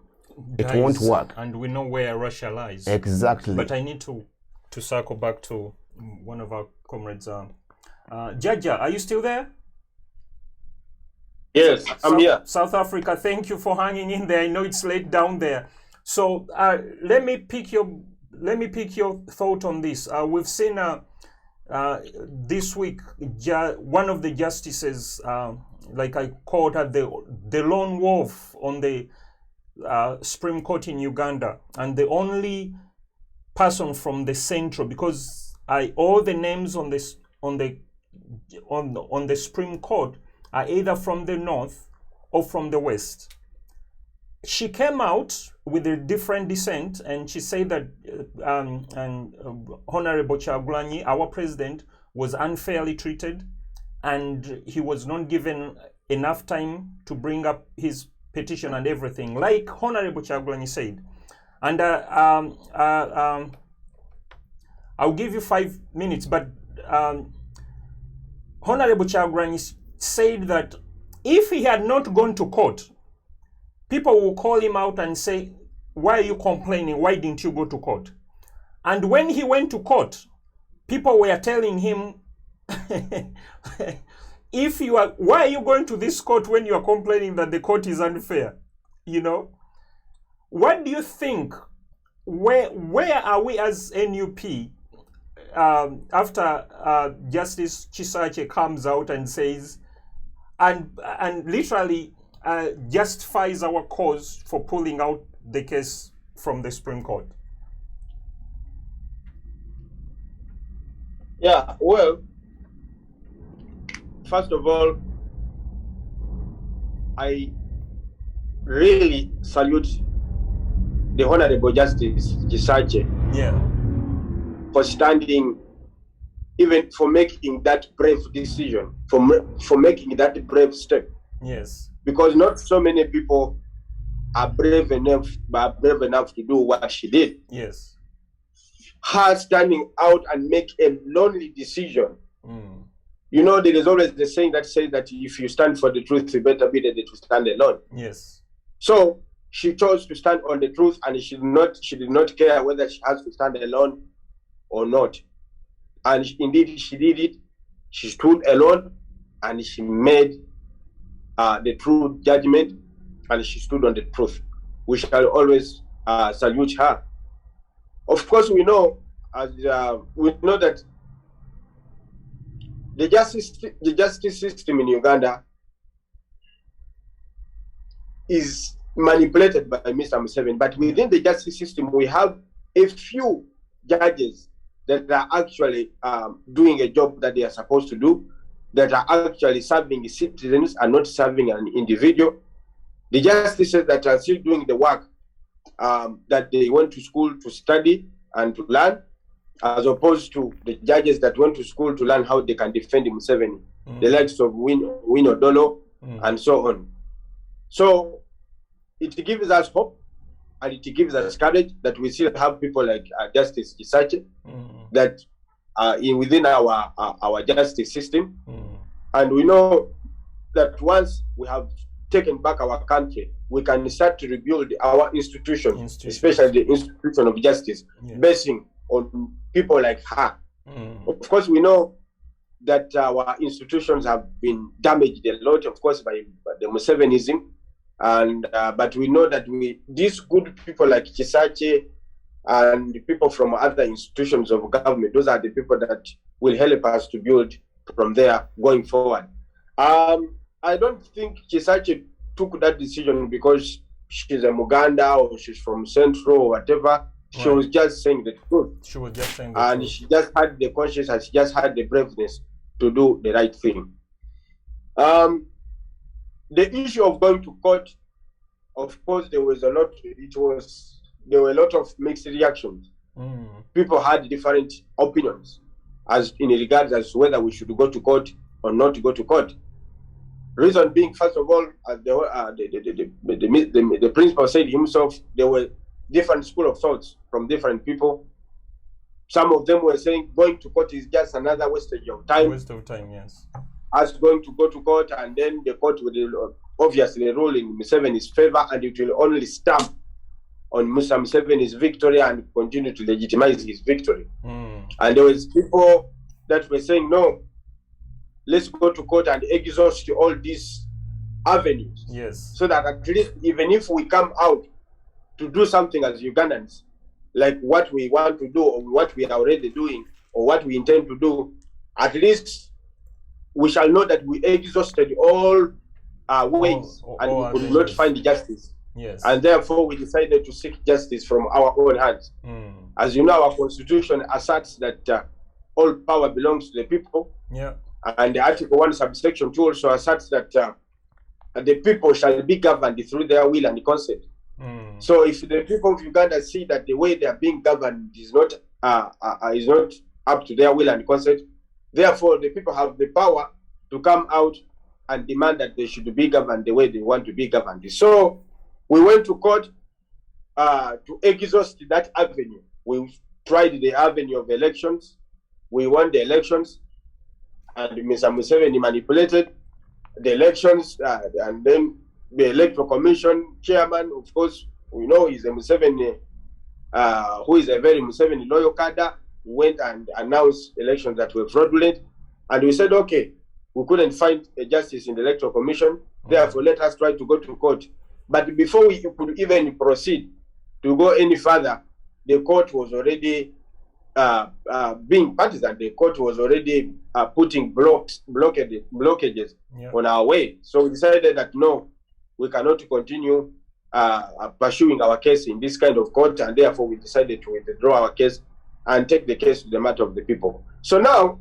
it won't work. And we know where Russia lies. Exactly. But I need to circle back to one of our comrades. Jaja, are you still there? Yes, I'm here. South Africa, thank you for hanging in there. I know it's late down there. So let me pick your thought on this. We've seen this week one of the justices, like I called her the lone wolf on the Supreme Court in Uganda, and the only person from the central, because all the names on the Supreme Court are either from the north or from the west. She came out with a different dissent, and she said that Honorable Kyagulanyi, our president, was unfairly treated, and he was not given enough time to bring up his petition and everything, like Honorable Kyagulanyi said. And I'll give you 5 minutes, but Honorable Kyagulanyi said that if he had not gone to court, people will call him out and say, why are you complaining? Why didn't you go to court? And when he went to court, people were telling him, why are you going to this court when you are complaining that the court is unfair? What do you think? Where are we as NUP after Justice Chisache comes out and says, and literally justifies our cause for pulling out the case from the Supreme Court? Yeah, well, first of all, I really salute the Honorable Justice Chisache for standing, even for making that brave decision, for making that brave step. Yes. Because not so many people are brave enough to do what she did. Yes. Her standing out and make a lonely decision. There is always the saying that says that if you stand for the truth, you better be ready to stand alone. Yes. So she chose to stand on the truth, and she did not care whether she has to stand alone or not. And indeed, she did it. She stood alone, and she made the true judgment, and she stood on the truth. We shall always salute her. Of course, we know that the justice system in Uganda is manipulated by Mr. Museveni, but within the justice system, we have a few judges that are actually doing a job that they are supposed to do, that are actually serving citizens and not serving an individual. The justices that are still doing the work that they went to school to study and to learn, as opposed to the judges that went to school to learn how they can defend Museveni. the likes of Wino Dolo, and so on. So it gives us hope, and it gives us courage that we still have people like Justice Kisache that are within our justice system. And we know that once we have taken back our country, we can start to rebuild our institutions. Especially the institution of justice, basing on people like her. Of course, we know that our institutions have been damaged a lot, of course, by the Musevenism, and but we know that these good people like Kisache and people from other institutions of government, those are the people that will help us to build from there going forward. I don't think Kisache took that decision because she's a Muganda or she's from Central or whatever. She was just saying the truth. She was just saying the truth. And she just had the conscience and she just had the braveness to do the right thing. The issue of going to court, of course, there were a lot of mixed reactions. People had different opinions as in regards as to whether we should go to court or not to go to court. Reason being, first of all, the principal said himself, there were different school of thoughts from different people. Some of them were saying going to court is just another wastage of time. Waste of time, yes. As going to go to court, and then the court will obviously rule in Museveni's favor, and it will only stamp on Musa Museveni's victory and continue to legitimize his victory. And there was people that were saying, no, let's go to court and exhaust all these avenues. Yes. So that at least even if we come out to do something as Ugandans, like what we want to do or what we are already doing or what we intend to do, at least we shall know that we exhausted all ways and we could not find justice. Yes. And therefore we decided to seek justice from our own hands. As you know, our constitution asserts that all power belongs to the people. Yeah. And the Article 1 subsection 2 also asserts that the people shall be governed through their will and consent. So if the people of Uganda see that the way they are being governed is not up to their will and consent, therefore the people have the power to come out and demand that they should be governed the way they want to be governed. So we went to court to exhaust that avenue. We tried the avenue of elections. We won the elections, and Mr. Museveni manipulated the elections, and then the Electoral Commission chairman, of course, we know he's a Museveni, who is a very Museveni loyal cadre, went and announced elections that were fraudulent. And we said, okay, we couldn't find a justice in the Electoral Commission, therefore let us try to go to court. But before we could even proceed to go any further, the court was already being partisan. The court was already putting blockages on our way. So we decided that no, we cannot continue pursuing our case in this kind of court, and therefore we decided to withdraw our case and take the case to the matter of the people. So now,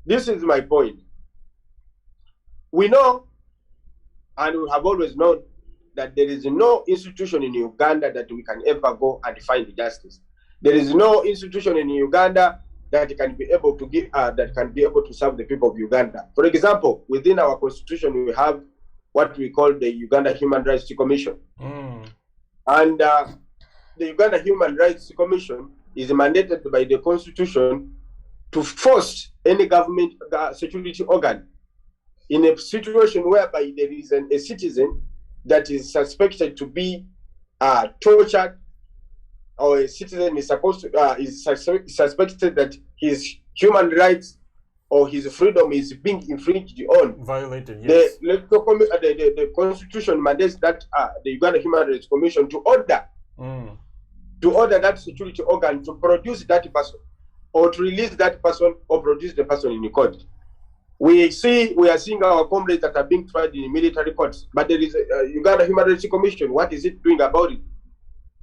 this is my point. We know, and we have always known, that there is no institution in Uganda that we can ever go and find justice. There is no institution in Uganda that can be able to give to serve the people of Uganda. For example, within our constitution, we have what we call the Uganda Human Rights Commission. And the Uganda Human Rights Commission is mandated by the constitution to force any government security organ in a situation whereby there is a citizen that is suspected to be tortured, or a citizen is suspected that his human rights or his freedom is being infringed on. Violated, yes. The constitution mandates that the Uganda Human Rights Commission to order that security organ to produce that person, or to release that person, or produce the person in the court. We are seeing our comrades that are being tried in military courts, but there is a Uganda Human Rights Commission. What is it doing about it?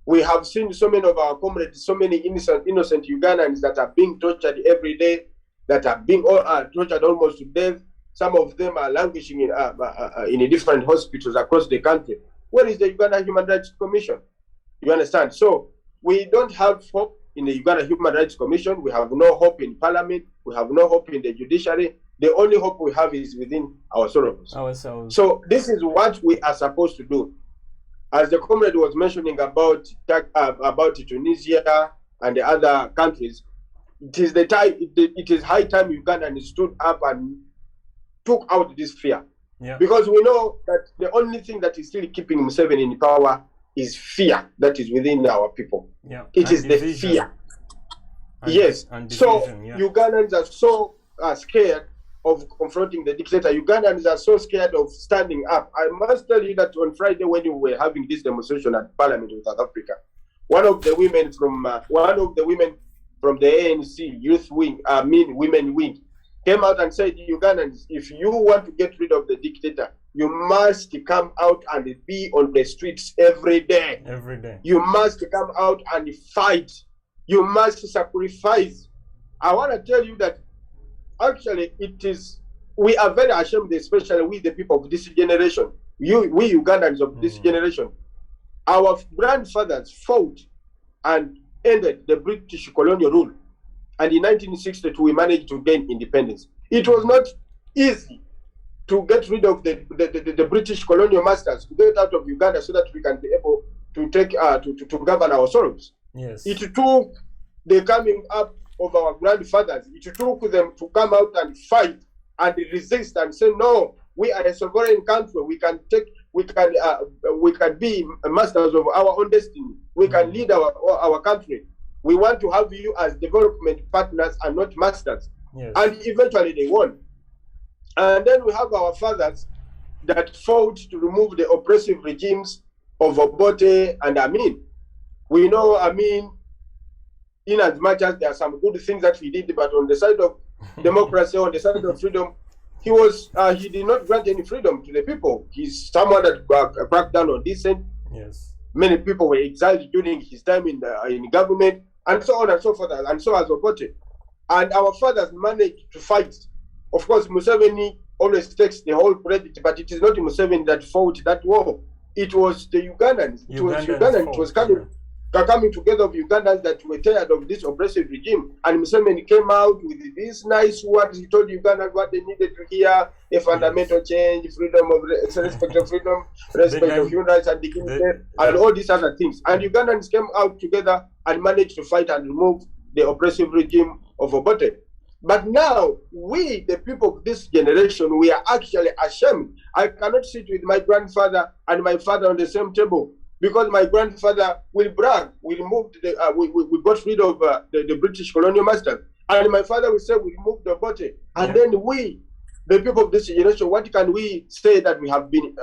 We have seen so many of our comrades, so many innocent Ugandans that are being tortured every day, that are being tortured almost to death. Some of them are languishing in different hospitals across the country. Where is the Uganda Human Rights Commission? You understand? So we don't have hope in the Uganda Human Rights Commission. We have no hope in Parliament. We have no hope in the judiciary. the only hope we have is within ourselves. So this is what we are supposed to do. As the comrade was mentioning about Tunisia and the other countries, it is the time. It is high time Uganda stood up and took out this fear. Yeah. Because we know that the only thing that is still keeping Museveni in power is fear that is within our people. Yeah. It is the fear. Yes. So Ugandans are so scared of confronting the dictator. Ugandans are so scared of standing up. I must tell you that on Friday, when we were having this demonstration at Parliament in South Africa, one of the women from the ANC youth wing, women wing, came out and said, Ugandans, if you want to get rid of the dictator, you must come out and be on the streets every day. Every day. You must come out and fight. You must sacrifice. I want to tell you that actually we are very ashamed, especially we the people of this generation, we Ugandans of this generation. Our grandfathers fought and ended the British colonial rule. And in 1962, we managed to gain independence. It was not easy to get rid of the British colonial masters, to get out of Uganda so that we can be able to take to govern ourselves. Yes. It took the coming up of our grandfathers. It took them to come out and fight and resist and say, no, we are a sovereign country. We can be masters of our own destiny. We can lead our country. We want to have you as development partners and not masters. Yes. And eventually they won. And then we have our fathers that fought to remove the oppressive regimes of Obote and Amin. We know Amin, in as much as there are some good things that he did, but on the side of democracy, on the side of freedom, he did not grant any freedom to the people. He's someone that cracked down on dissent. Yes. Many people were exiled during his time in government, and so on and so forth, and so has Obote. And our fathers managed to fight. Of course, Museveni always takes the whole credit, but it is not Museveni that fought that war. It was the Ugandans. It was coming together of Ugandans that were tired of this oppressive regime. And Museveni came out with these nice words. He told Ugandans what they needed to hear: a fundamental change, freedom of respect of freedom, respect of human rights and dignity, and all these other things. And Ugandans came out together and managed to fight and remove the oppressive regime of Obote. But now, we, the people of this generation, we are actually ashamed. I cannot sit with my grandfather and my father on the same table, because my grandfather will brag. We removed we got rid of the British colonial masters, and my father will say we removed the Obote. And then we, the people of this generation, what can we say that we have been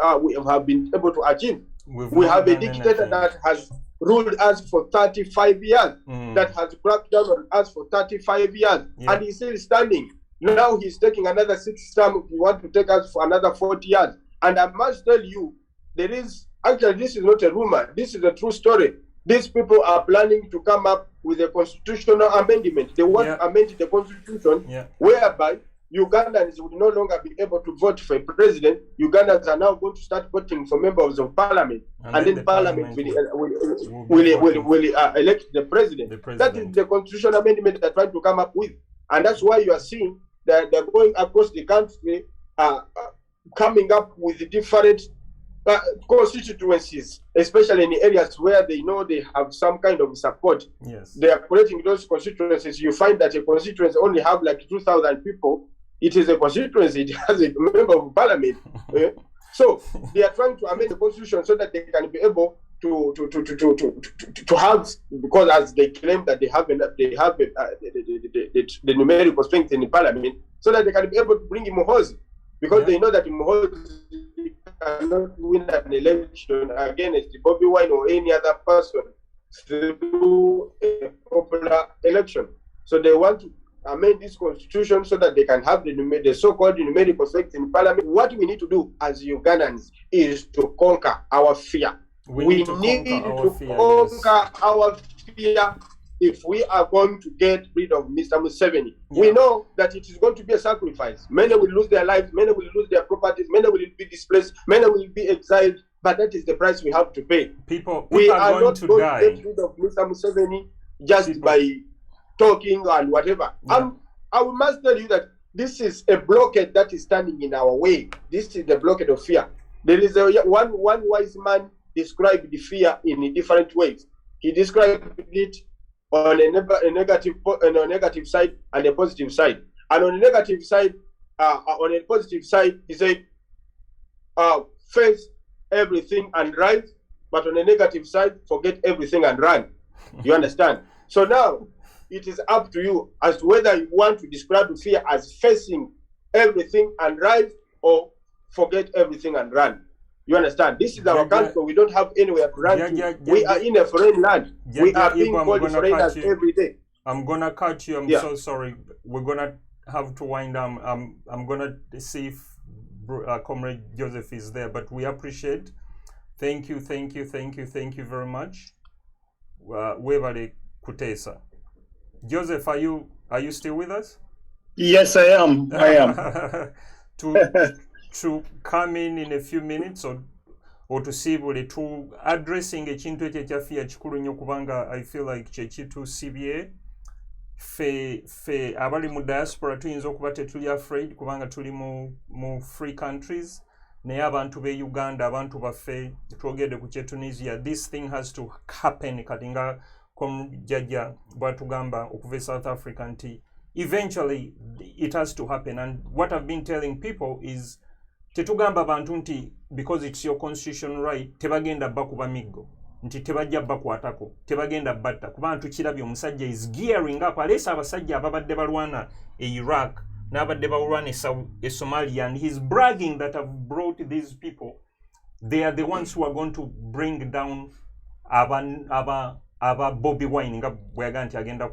able to achieve? We have a dictator that has ruled us for 35 years, that has cracked down on us for 35 years, and he's still standing. Now he's taking another 6 terms. He wants to take us for another 40 years. And I must tell you, this is not a rumor. This is a true story. These people are planning to come up with a constitutional amendment. They want to amend the constitution whereby Ugandans would no longer be able to vote for a president. Ugandans are now going to start voting for members of parliament, and then the parliament will elect the president. That is the constitutional amendment they're trying to come up with, and that's why you are seeing that they're going across the country, coming up with different constituencies, especially in the areas where they know they have some kind of support. Yes. They are creating those constituencies. You find that a constituency only have like 2,000 people. It is a constituency. It has a member of parliament. So they are trying to amend the constitution so that they can be able to have, because as they claim that they have the numerical strength in the parliament, so that they can be able to bring Muhoozi, because they know that Muhoozi cannot win an election against Bobby Wine or any other person through a popular election. So they want to amend this constitution so that they can have the so-called numerical strength in parliament. What we need to do as Ugandans is to conquer our fear. We need to conquer our fear if we are going to get rid of Mr. Museveni. We know that it is going to be a sacrifice. Many will lose their lives, many will lose their properties, many will be displaced, many will be exiled, but that is the price we have to pay. We are not going to get rid of Mr. Museveni just by talking and whatever. I must tell you that this is a blockade that is standing in our way. This is the blockade of fear. There is one wise man described the fear in different ways. He described it on a negative side and a positive side. And on a negative side, on a positive side, he said, face everything and rise, but on a negative side, forget everything and run. You understand? So now, it is up to you as to whether you want to describe fear as facing everything and rise or forget everything and run. You understand? This is our country. We don't have anywhere to run to. We are in a foreign land. We are being called foreigners every day. I'm going to cut you. I'm so sorry. We're going to have to wind down. I'm going to see if Comrade Joseph is there, but we appreciate. Thank you very much. Webale Kutesa. Joseph, are you still with us? Yes, I am. To come in a few minutes or to see to addressing ekintu ekyo ekyafiya kikulu nnyo kubanga I feel like kyekitu CBA fe abali mu diaspora tuyinza okuba tetuli afraid kubanga tuli mu free countries naye abantu be Uganda abantu baffe twogedde ku Tunisia. This thing has to happen kati nga Jajja bwatugamba okuva South Africa nti eventually it has to happen. And what I've been telling people is tetugamba bantu nti because it's your constitutional right tebagenda bakuba miggo nti tebajja bakwatako tebagenda batta kubantu kirabye omusajja is gearing up alesa abasajja ababadde balwana Iraq n'abadde balwana Somalia, and he's bragging that I've brought these people. They are the ones who are going to bring down aba Bobby Wine nga bwayaga nti agenda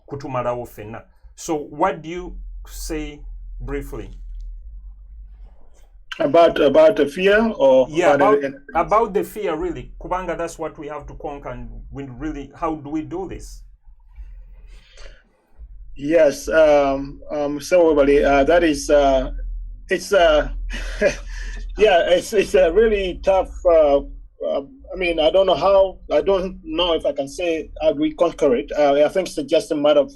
kutumalawo fenna. So what do you say briefly about the fear, or about the fear really? Kubanga, that's what we have to conquer, and we really, how do we do this? Yes, so everybody, that is it's yeah, it's a really tough. I mean, I don't know if I can say how we conquer it. I think it's just a matter of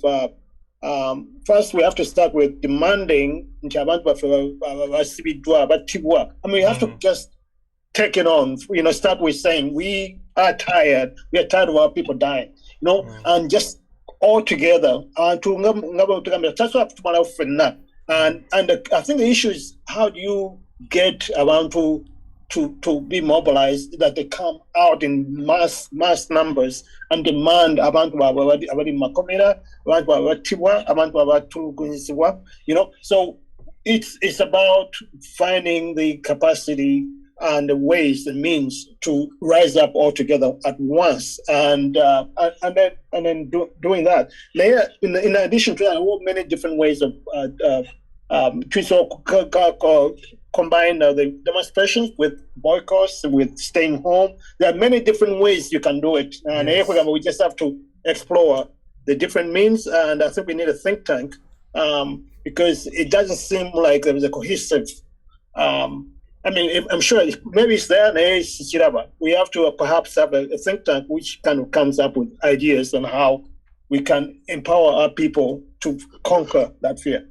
first we have to start with demanding. I mean, we have to just take it on. Start with saying we are tired. We are tired of our people dying. And just all together. And I think the issue is how do you get around to be mobilized, that they come out in mass numbers and demand abantu abali makomera, abantu abatibwa, abantu abatulugunyizibwa. So it's about finding the capacity and the ways, the means to rise up all together at once, and then doing that. In addition to that, there are many different ways of combine the demonstrations with boycotts, with staying home. There are many different ways you can do it, and we just have to explore the different means. And I think we need a think tank because it doesn't seem like there is a cohesive. I mean, I'm sure maybe it's there. We have to perhaps have a think tank which kind of comes up with ideas on how we can empower our people to conquer that fear.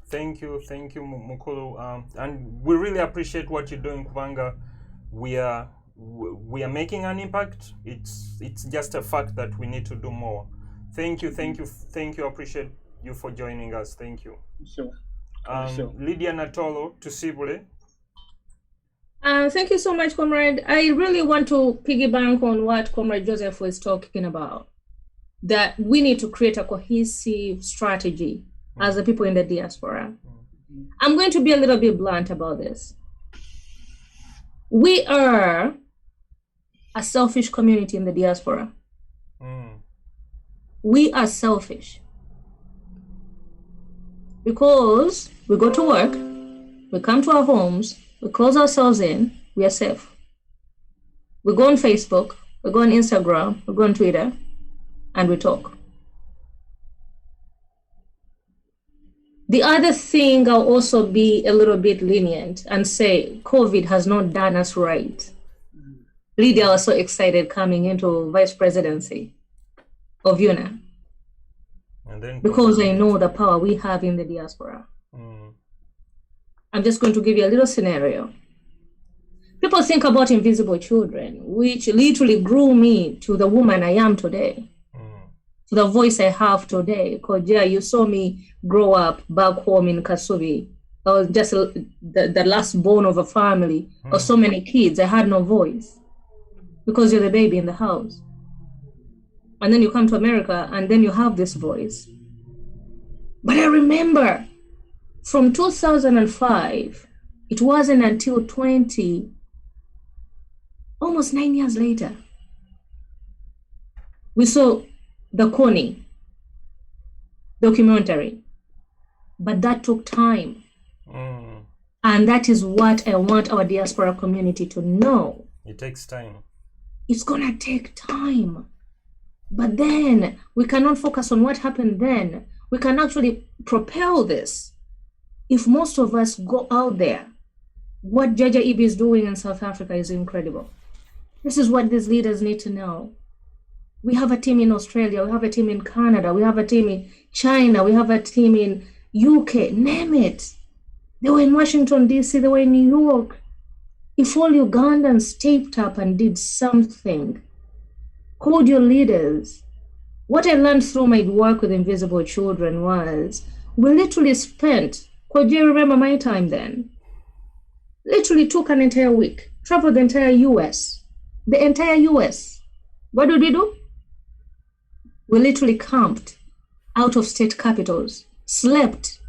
Thank you, Mukulu, and we really appreciate what you're doing, Kubanga. We are making an impact. It's just a fact that we need to do more. Thank you. I appreciate you for joining us. Thank you. Sure. Lydia Natolo to Sibule. Thank you so much, Comrade. I really want to piggyback on what Comrade Joseph was talking about, that we need to create a cohesive strategy as the people in the diaspora. I'm going to be a little bit blunt about this. We are a selfish community in the diaspora. We are selfish because we go to work, we come to our homes, we close ourselves in, we are safe. We go on Facebook, we go on Instagram, we go on Twitter, and we talk. The other thing, I'll also be a little bit lenient and say COVID has not done us right. Lydia was so excited coming into vice presidency of UNA. And then because I know the power we have in the diaspora. I'm just going to give you a little scenario. People think about invisible children, which literally grew me to the woman I am today, to the voice I have today. Because yeah, you saw me grow up back home in Kasubi. I was just the last born of a family of so many kids. I had no voice because you're the baby in the house. And then you come to America and then you have this voice. But I remember from 2005, it wasn't until almost 9 years later, we saw the Coney documentary. But that took time. And that is what I want our diaspora community to know. It takes time. It's gonna take time. But then we cannot focus on what happened then. We can actually propel this. If most of us go out there, what Jaja Ibi is doing in South Africa is incredible. This is what these leaders need to know. We have a team in Australia, we have a team in Canada, we have a team in China, we have a team in UK, name it. They were in Washington, D.C., they were in New York. If all Ugandans stepped up and did something, called your leaders. What I learned through my work with invisible children was we literally spent, could you remember my time then? Literally took an entire week, traveled the entire US. The entire US. What did we do? We literally camped out of state capitals, slept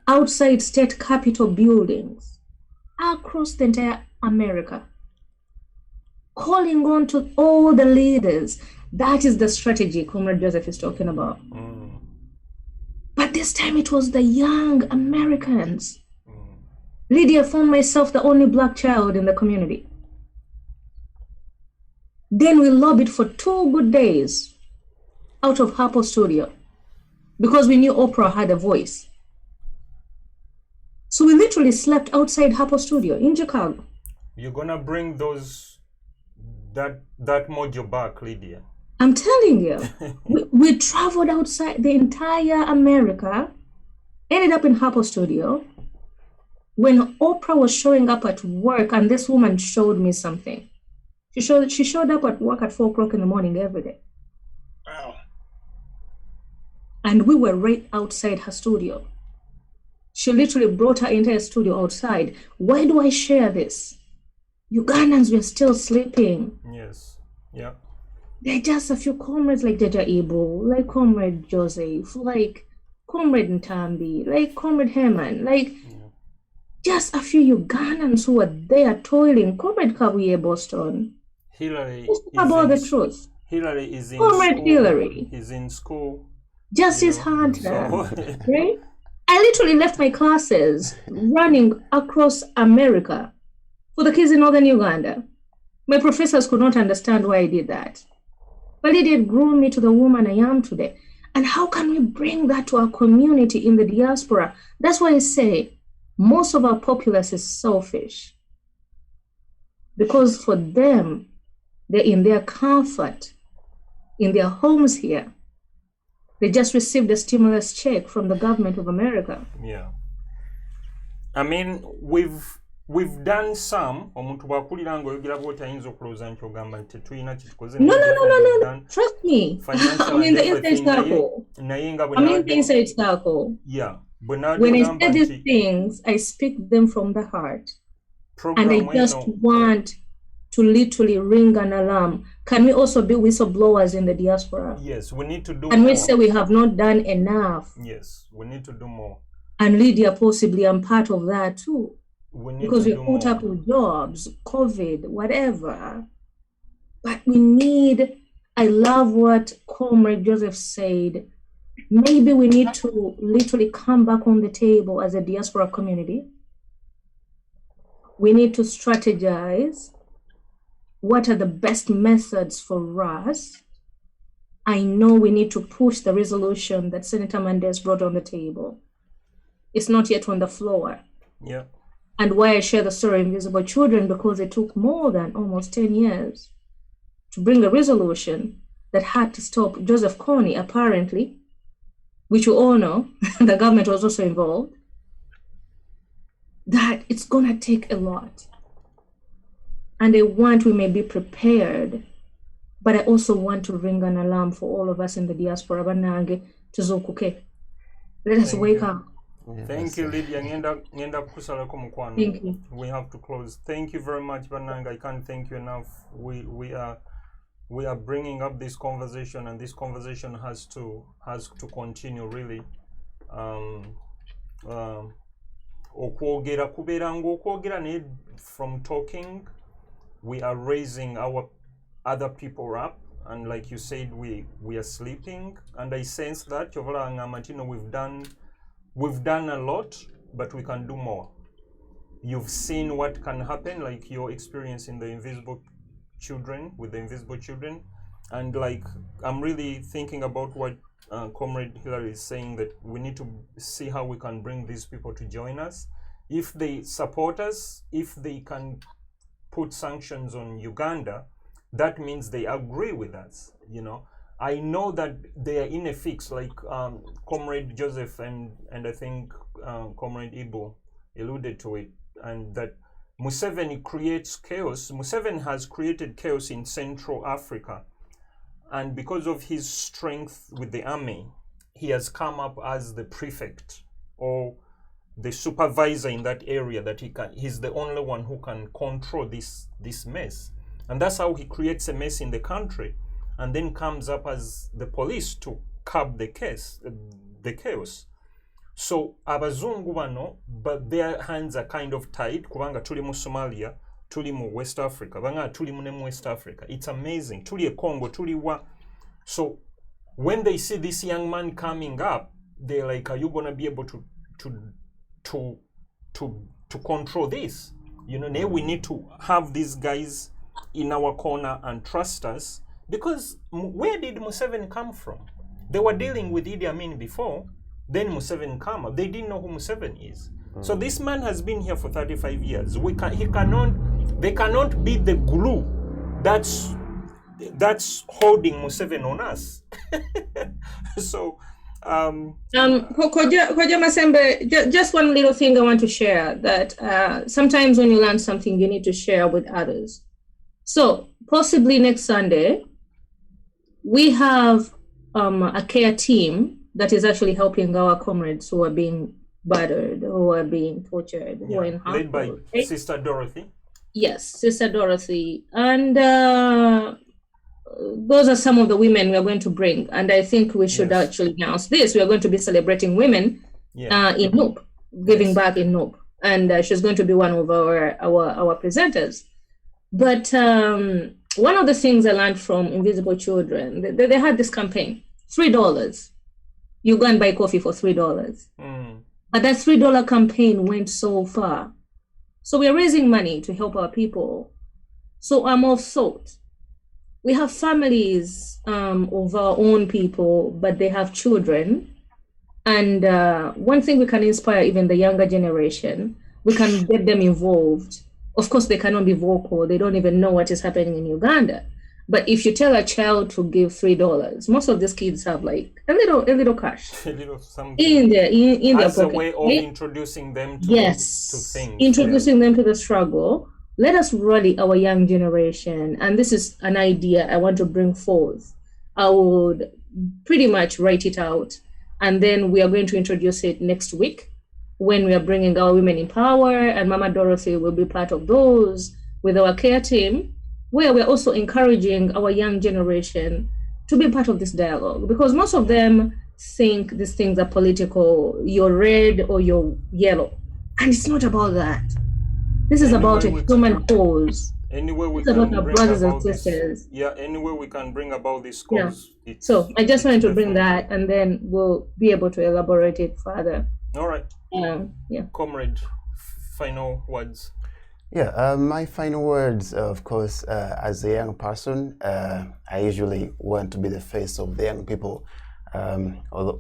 outside state capitol buildings across the entire America, calling on to all the leaders. That is the strategy Comrade Joseph is talking about. But this time it was the young Americans. Lydia found myself the only Black child in the community. Then we lobbied for 2 good days out of Harpo Studio because we knew Oprah had a voice. So we literally slept outside Harpo Studio in Chicago. You're gonna bring that mojo back, Lydia. I'm telling you, we traveled outside the entire America, ended up in Harpo Studio. When Oprah was showing up at work, and this woman showed me something. She showed up at work at 4 o'clock in the morning every day. Wow. And we were right outside her studio. She literally brought her entire studio outside. Why do I share this? Ugandans were still sleeping. Yes. Yeah. There are just a few comrades like Jaja Ibu, like Comrade Joseph, like Comrade Ntambi, like Comrade Herman, like just a few Ugandans who were there toiling. Comrade Kabuye Boston. Hillary about the truth. Hillary is in Comrade school. Hillary. He's in school. Justice Hunter. Right? I literally left my classes running across America for the kids in northern Uganda. My professors could not understand why I did that. But it did grow me to the woman I am today. And how can we bring that to our community in the diaspora? That's why I say most of our populace is selfish. Because for them, they're in their comfort, in their homes here. They just received a stimulus check from the government of America. Yeah. I mean, we've done some. Omuntu bw'akulira ng'oyogera bw'otayinza okulowooza nti ogamba nti tetulina kye tukoze. No. Trust me. I'm in the inside circle. Naye nga I'm in the inside circle. Yeah. When I say these things, I speak them from the heart. And I just want to literally ring an alarm. Can we also be whistleblowers in the diaspora? Yes, we need to do more. And we say we have not done enough. Yes, we need to do more. And Lydia, possibly I'm part of that too. We need because to we do put more. up with jobs, COVID, whatever. But we need, I love what Comrade Joseph said. Maybe we need to literally come back on the table as a diaspora community. We need to strategize. What are the best methods for us? I know we need to push the resolution that Senator Mendes brought on the table. It's not yet on the floor. Yeah. And why I share the story of Invisible Children, because it took more than almost 10 years to bring a resolution that had to stop Joseph Kony, apparently, which you all know, the government was also involved, that it's going to take a lot. And I want we may be prepared, but I also want to ring an alarm for all of us in the diaspora. Banange tuzukuke. Let us wake up. Thank you, Lydia. Ngenda kusalako mukwano. Thank you. We have to close. Thank you very much, Bananga. I can't thank you enough. We are bringing up this conversation, and this conversation has to continue really. Okwogera kubeera ng'okwogera naye from talking, we are raising our other people up, and like you said, we are sleeping, and I sense that Chovala Ngamatino, we've done a lot, but we can do more. You've seen what can happen, like your experience in the invisible children, with the invisible children, and like I'm really thinking about what Comrade Hillary is saying, that we need to see how we can bring these people to join us. If they support us, if they can put sanctions on Uganda, that means they agree with us, you know. I know that they are in a fix, like Comrade Joseph and I think Comrade Ibo alluded to it, and that Museveni creates chaos. Museveni has created chaos in Central Africa, and because of his strength with the army, he has come up as the prefect or the supervisor in that area, that he's the only one who can control this mess. And that's how he creates a mess in the country, and then comes up as the police to curb the chaos. So abazungu bano, but their hands are kind of tied, kubanga tuli mu Somalia, tuli mu West Africa, banga tuli mu West Africa. It's amazing. Tuli e Congo, tuli wa. So when they see this young man coming up, they're like, are you gonna be able to control this? You know, now we need to have these guys in our corner and trust us, because where did Museveni come from? They were dealing with Idi Amin before, then Museveni came up. They didn't know who Museveni is. So this man has been here for 35 years. They cannot be the glue that's holding Museveni on us. So Koja Masembe, just one little thing I want to share, that sometimes when you learn something, you need to share with others. So possibly next Sunday, we have a care team that is actually helping our comrades who are being battered, who are being tortured, who are in led by Sister Dorothy. Yes, Sister Dorothy. And those are some of the women we are going to bring. And I think we should actually announce this. We are going to be celebrating women in Noop, giving back in Noop. And she's going to be one of our presenters. But one of the things I learned from Invisible Children, they had this campaign, $3. You go and buy coffee for $3. But that $3 campaign went so far. So we are raising money to help our people. So I'm of thought. We have families of our own people, but they have children. And one thing we can inspire even the younger generation, we can get them involved. Of course, they cannot be vocal. They don't even know what is happening in Uganda. But if you tell a child to give $3, most of these kids have like a little cash in their pocket. As a way of introducing them to things. Introducing them to the struggle. Let us rally our young generation. And this is an idea I want to bring forth. I would pretty much write it out. And then we are going to introduce it next week when we are bringing our women in power. And Mama Dorothy will be part of those with our care team, where we're also encouraging our young generation to be part of this dialogue, because most of them think these things are political. You're red or you're yellow. And it's not about that. This is about a human cause. Anyway, we it's about our brothers and sisters. Anyway, we can bring about this cause. Yeah. So I just wanted to bring that, and then we'll be able to elaborate it further. All right. Comrade, final words. My final words, of course, as a young person, I usually want to be the face of the young people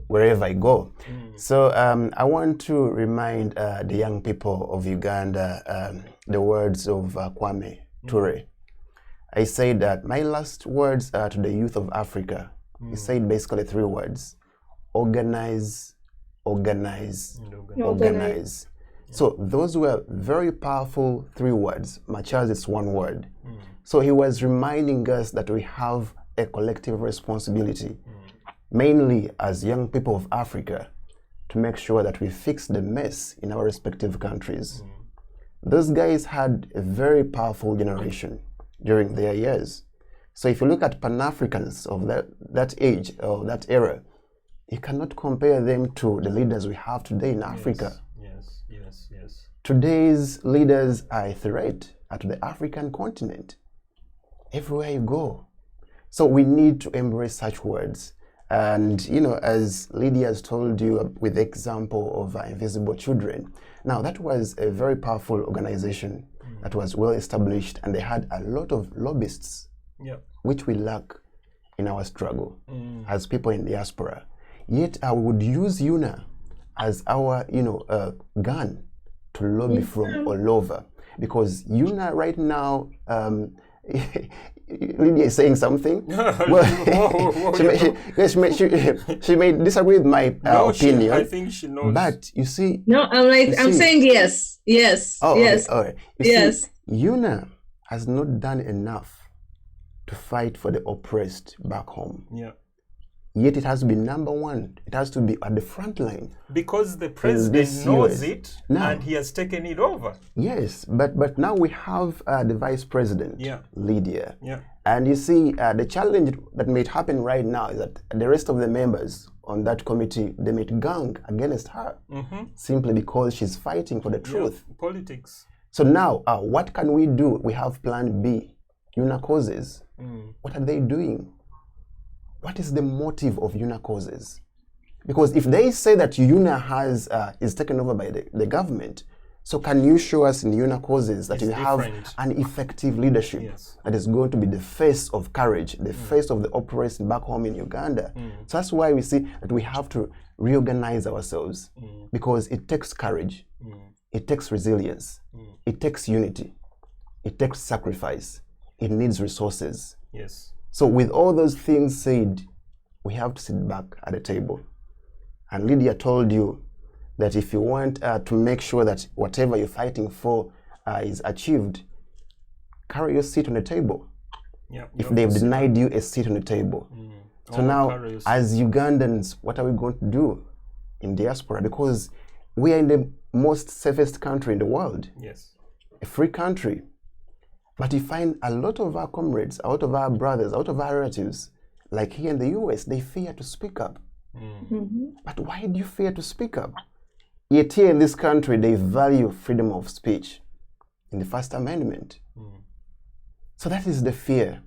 wherever I go. So I want to remind the young people of Uganda the words of Kwame Ture. I said that my last words to the youth of Africa, he said basically 3 words: organize, organize, organize. So those were very powerful 3 words. Machaz is 1 word. So he was reminding us that we have a collective responsibility, mainly as young people of Africa, to make sure that we fix the mess in our respective countries. Those guys had a very powerful generation during their years. So if you look at Pan-Africans of that age, or that era, you cannot compare them to the leaders we have today in Africa. Yes. Today's leaders are a threat to the African continent. Everywhere you go. So we need to embrace such words. And, you know, as Lydia has told you with the example of Invisible Children, now that was a very powerful organization that was well established, and they had a lot of lobbyists, which we lack in our struggle as people in diaspora. Yet I would use UNA as our, gun to lobby from all over, because UNA right now, Lydia is saying something. Well, she may disagree with my opinion. I think she knows. But you see, no, I'm saying yes. Oh, yes. Okay, all right. You see, UNA has not done enough to fight for the oppressed back home. Yet it has to be number 1. It has to be at the front line. Because the president knows it and he has taken it over. Yes, but now we have the vice president, Lydia. And you see, the challenge that may happen right now is that the rest of the members on that committee, they may gang against her simply because she's fighting for the truth. Politics. So now, what can we do? We have plan B, UNA causes. What are they doing? What is the motive of UNA causes? Because if they say that UNA is taken over by the government, so can you show us in UNA causes that you have an effective leadership that is going to be the face of courage, the face of the oppressed back home in Uganda? So that's why we see that we have to reorganize ourselves, because it takes courage, it takes resilience, it takes unity, it takes sacrifice, it needs resources. So with all those things said, we have to sit back at the table. And Lydia told you that if you want to make sure that whatever you're fighting for is achieved, carry your seat on the table. If they've denied you a seat on the table. So now, as Ugandans, what are we going to do in diaspora? Because we are in the most safest country in the world. A free country. But you find a lot of our comrades, a lot of our brothers, a lot of our relatives, like here in the US, they fear to speak up. But why do you fear to speak up? Yet here in this country, they value freedom of speech in the First Amendment. So that is the fear.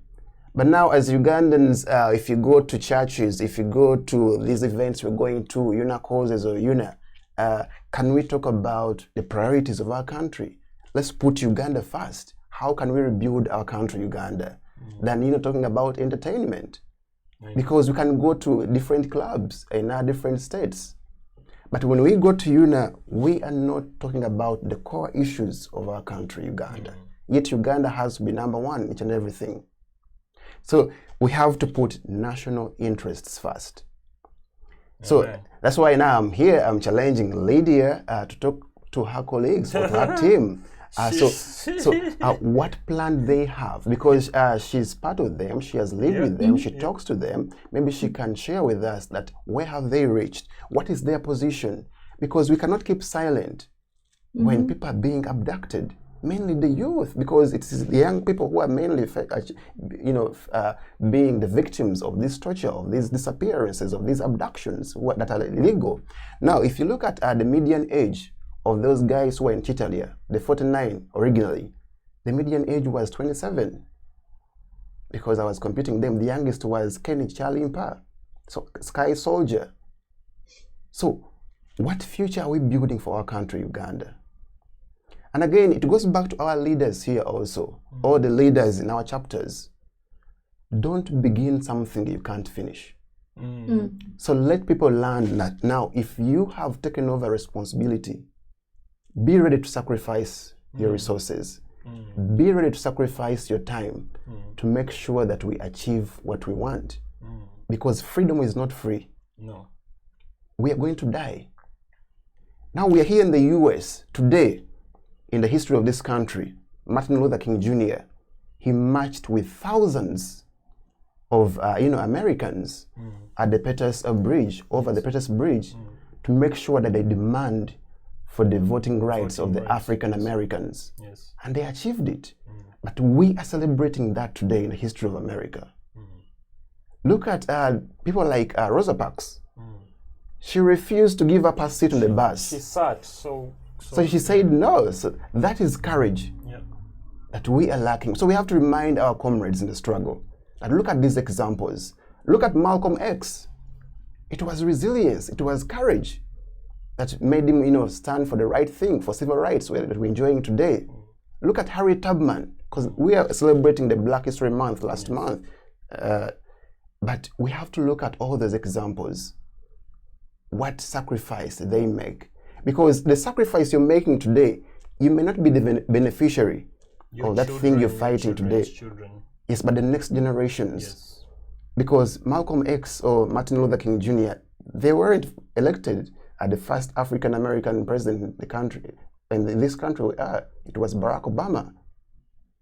But now as Ugandans, if you go to churches, if you go to these events we're going to, UNA causes or UNA, can we talk about the priorities of our country? Let's put Uganda first. How can we rebuild our country, Uganda? Than talking about entertainment. Because we can go to different clubs in our different states. But when we go to UNA, we are not talking about the core issues of our country, Uganda. Yet Uganda has to be number 1 each and everything. So we have to put national interests first. So that's why now I'm here, I'm challenging Lydia to talk to her colleagues or to her team. What plan they have? Because she's part of them, she has lived with them, she talks to them. Maybe she can share with us that where have they reached? What is their position? Because we cannot keep silent when people are being abducted, mainly the youth, because it is the young people who are mainly, being the victims of this torture, of these disappearances, of these abductions that are illegal. Now, if you look at the median age of those guys who were in Chitalia, the 49 originally, the median age was 27. Because I was computing them, the youngest was Kenny Charlie Mpa, so Sky Soldier. So, what future are we building for our country, Uganda? And again, it goes back to our leaders here also, all the leaders in our chapters. Don't begin something you can't finish. So let people learn that now, if you have taken over responsibility, be ready to sacrifice your resources. Be ready to sacrifice your time to make sure that we achieve what we want. Because freedom is not free. No. We are going to die. Now we are here in the US today, in the history of this country. Martin Luther King Jr., he marched with thousands of Americans at the Pettus Bridge, over the Pettus Bridge, to make sure that they demand for the voting rights of the African Americans. Yes. And they achieved it. But we are celebrating that today in the history of America. Look at people like Rosa Parks. She refused to give up her seat on the bus. She sat, so she said no. So that is courage that we are lacking. So we have to remind our comrades in the struggle that look at these examples. Look at Malcolm X. It was resilience, it was courage that made him, stand for the right thing, for civil rights that we're enjoying today. Look at Harriet Tubman, because we are celebrating the Black History Month last month. But we have to look at all those examples. What sacrifice they make. Because the sacrifice you're making today, you may not be the beneficiary of that thing you're fighting today. Yes, but the next generations. Yes. Because Malcolm X or Martin Luther King Jr., they weren't elected as the first African American president in the country. And in this country we are, it was Barack Obama.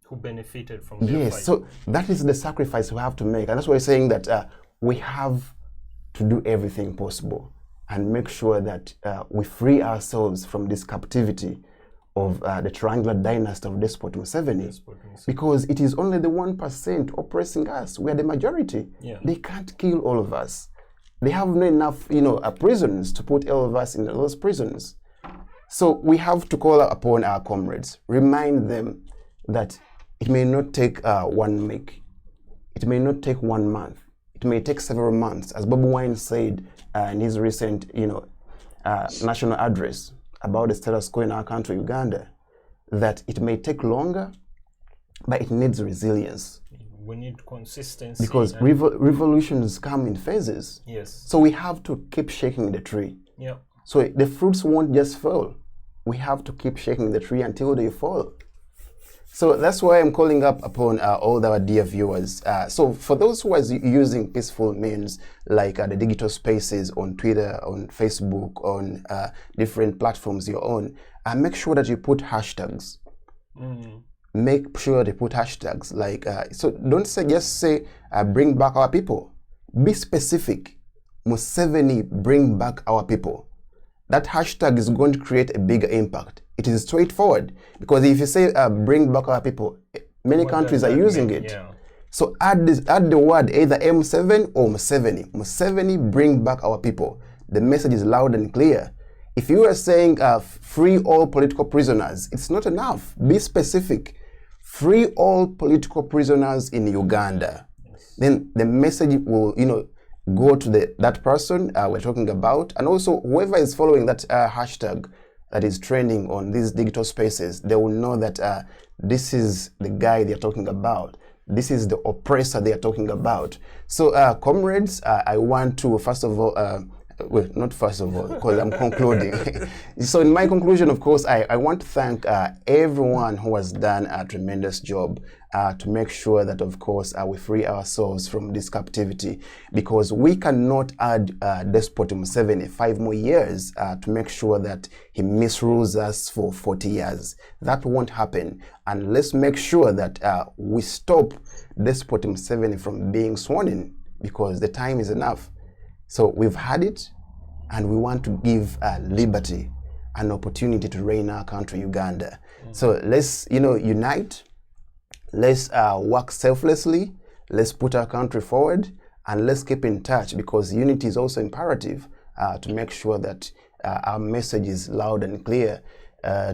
Who benefited from their Yes, fight. so that is the sacrifice we have to make. And that's why we're saying that we have to do everything possible and make sure that we free ourselves from this captivity of the triangular dynasty of Despot Museveni. Because it is only the 1% oppressing us. We are the majority. Yeah. They can't kill all of us. They have not enough, prisons to put all of us in those prisons. So we have to call upon our comrades, remind them that it may not take 1 week. It may not take 1 month. It may take several months, as Bobi Wine said in his recent, national address about the status quo in our country, Uganda, that it may take longer, but it needs resilience. We need consistency. Because revolutions come in phases. Yes. So we have to keep shaking the tree. Yeah. So the fruits won't just fall. We have to keep shaking the tree until they fall. So that's why I'm calling up upon all our dear viewers. So for those who are using peaceful means like the digital spaces on Twitter, on Facebook, on different platforms you're on, make sure that you put hashtags. Make sure they put hashtags like, so don't just say, bring back our people. Be specific. Museveni, bring back our people. That hashtag is going to create a bigger impact. It is straightforward because if you say bring back our people, many countries are using it. Yeah. So add the word either M7 or Museveni. Museveni, bring back our people. The message is loud and clear. If you are saying free all political prisoners, it's not enough. Be specific. Free all political prisoners in Uganda. Yes. Then the message will, go to that person we're talking about, and also whoever is following that hashtag that is trending on these digital spaces, they will know that this is the guy they're talking about. This is the oppressor they are talking about. So, comrades, I want to, first of all, well, not first of all, because I'm concluding. So in my conclusion, of course, I want to thank everyone who has done a tremendous job to make sure that, of course, we free ourselves from this captivity, because we cannot add Despot Museveni 5 more years to make sure that he misrules us for 40 years. That won't happen. And let's make sure that we stop Despot Museveni from being sworn in, because the time is enough. So we've had it, and we want to give liberty an opportunity to reign our country, Uganda. So let's, unite. Let's work selflessly. Let's put our country forward, and let's keep in touch, because unity is also imperative to make sure that our message is loud and clear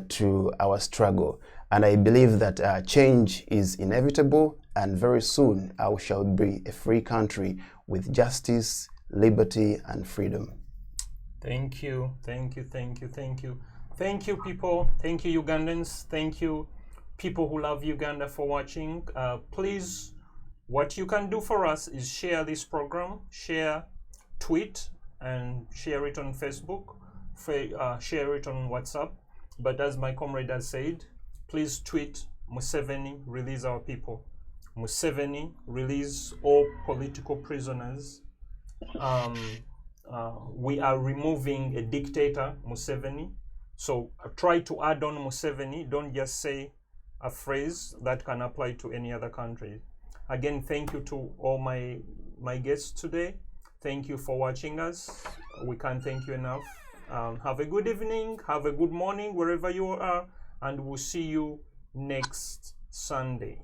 to our struggle. And I believe that change is inevitable, and very soon we shall be a free country with justice, liberty, and freedom. Thank you, thank you, thank you, thank you. Thank you, people. Thank you, Ugandans. Thank you, people who love Uganda, for watching. Please, what you can do for us is share this program, share, tweet, and share it on Facebook, share it on WhatsApp. But as my comrade has said, please tweet Museveni, release our people. Museveni, release all political prisoners. We are removing a dictator, Museveni. So try to add on Museveni. Don't just say a phrase that can apply to any other country. Again, thank you to all my guests today. Thank you for watching us. We can't thank you enough. Have a good evening, have a good morning wherever you are, and we'll see you next Sunday.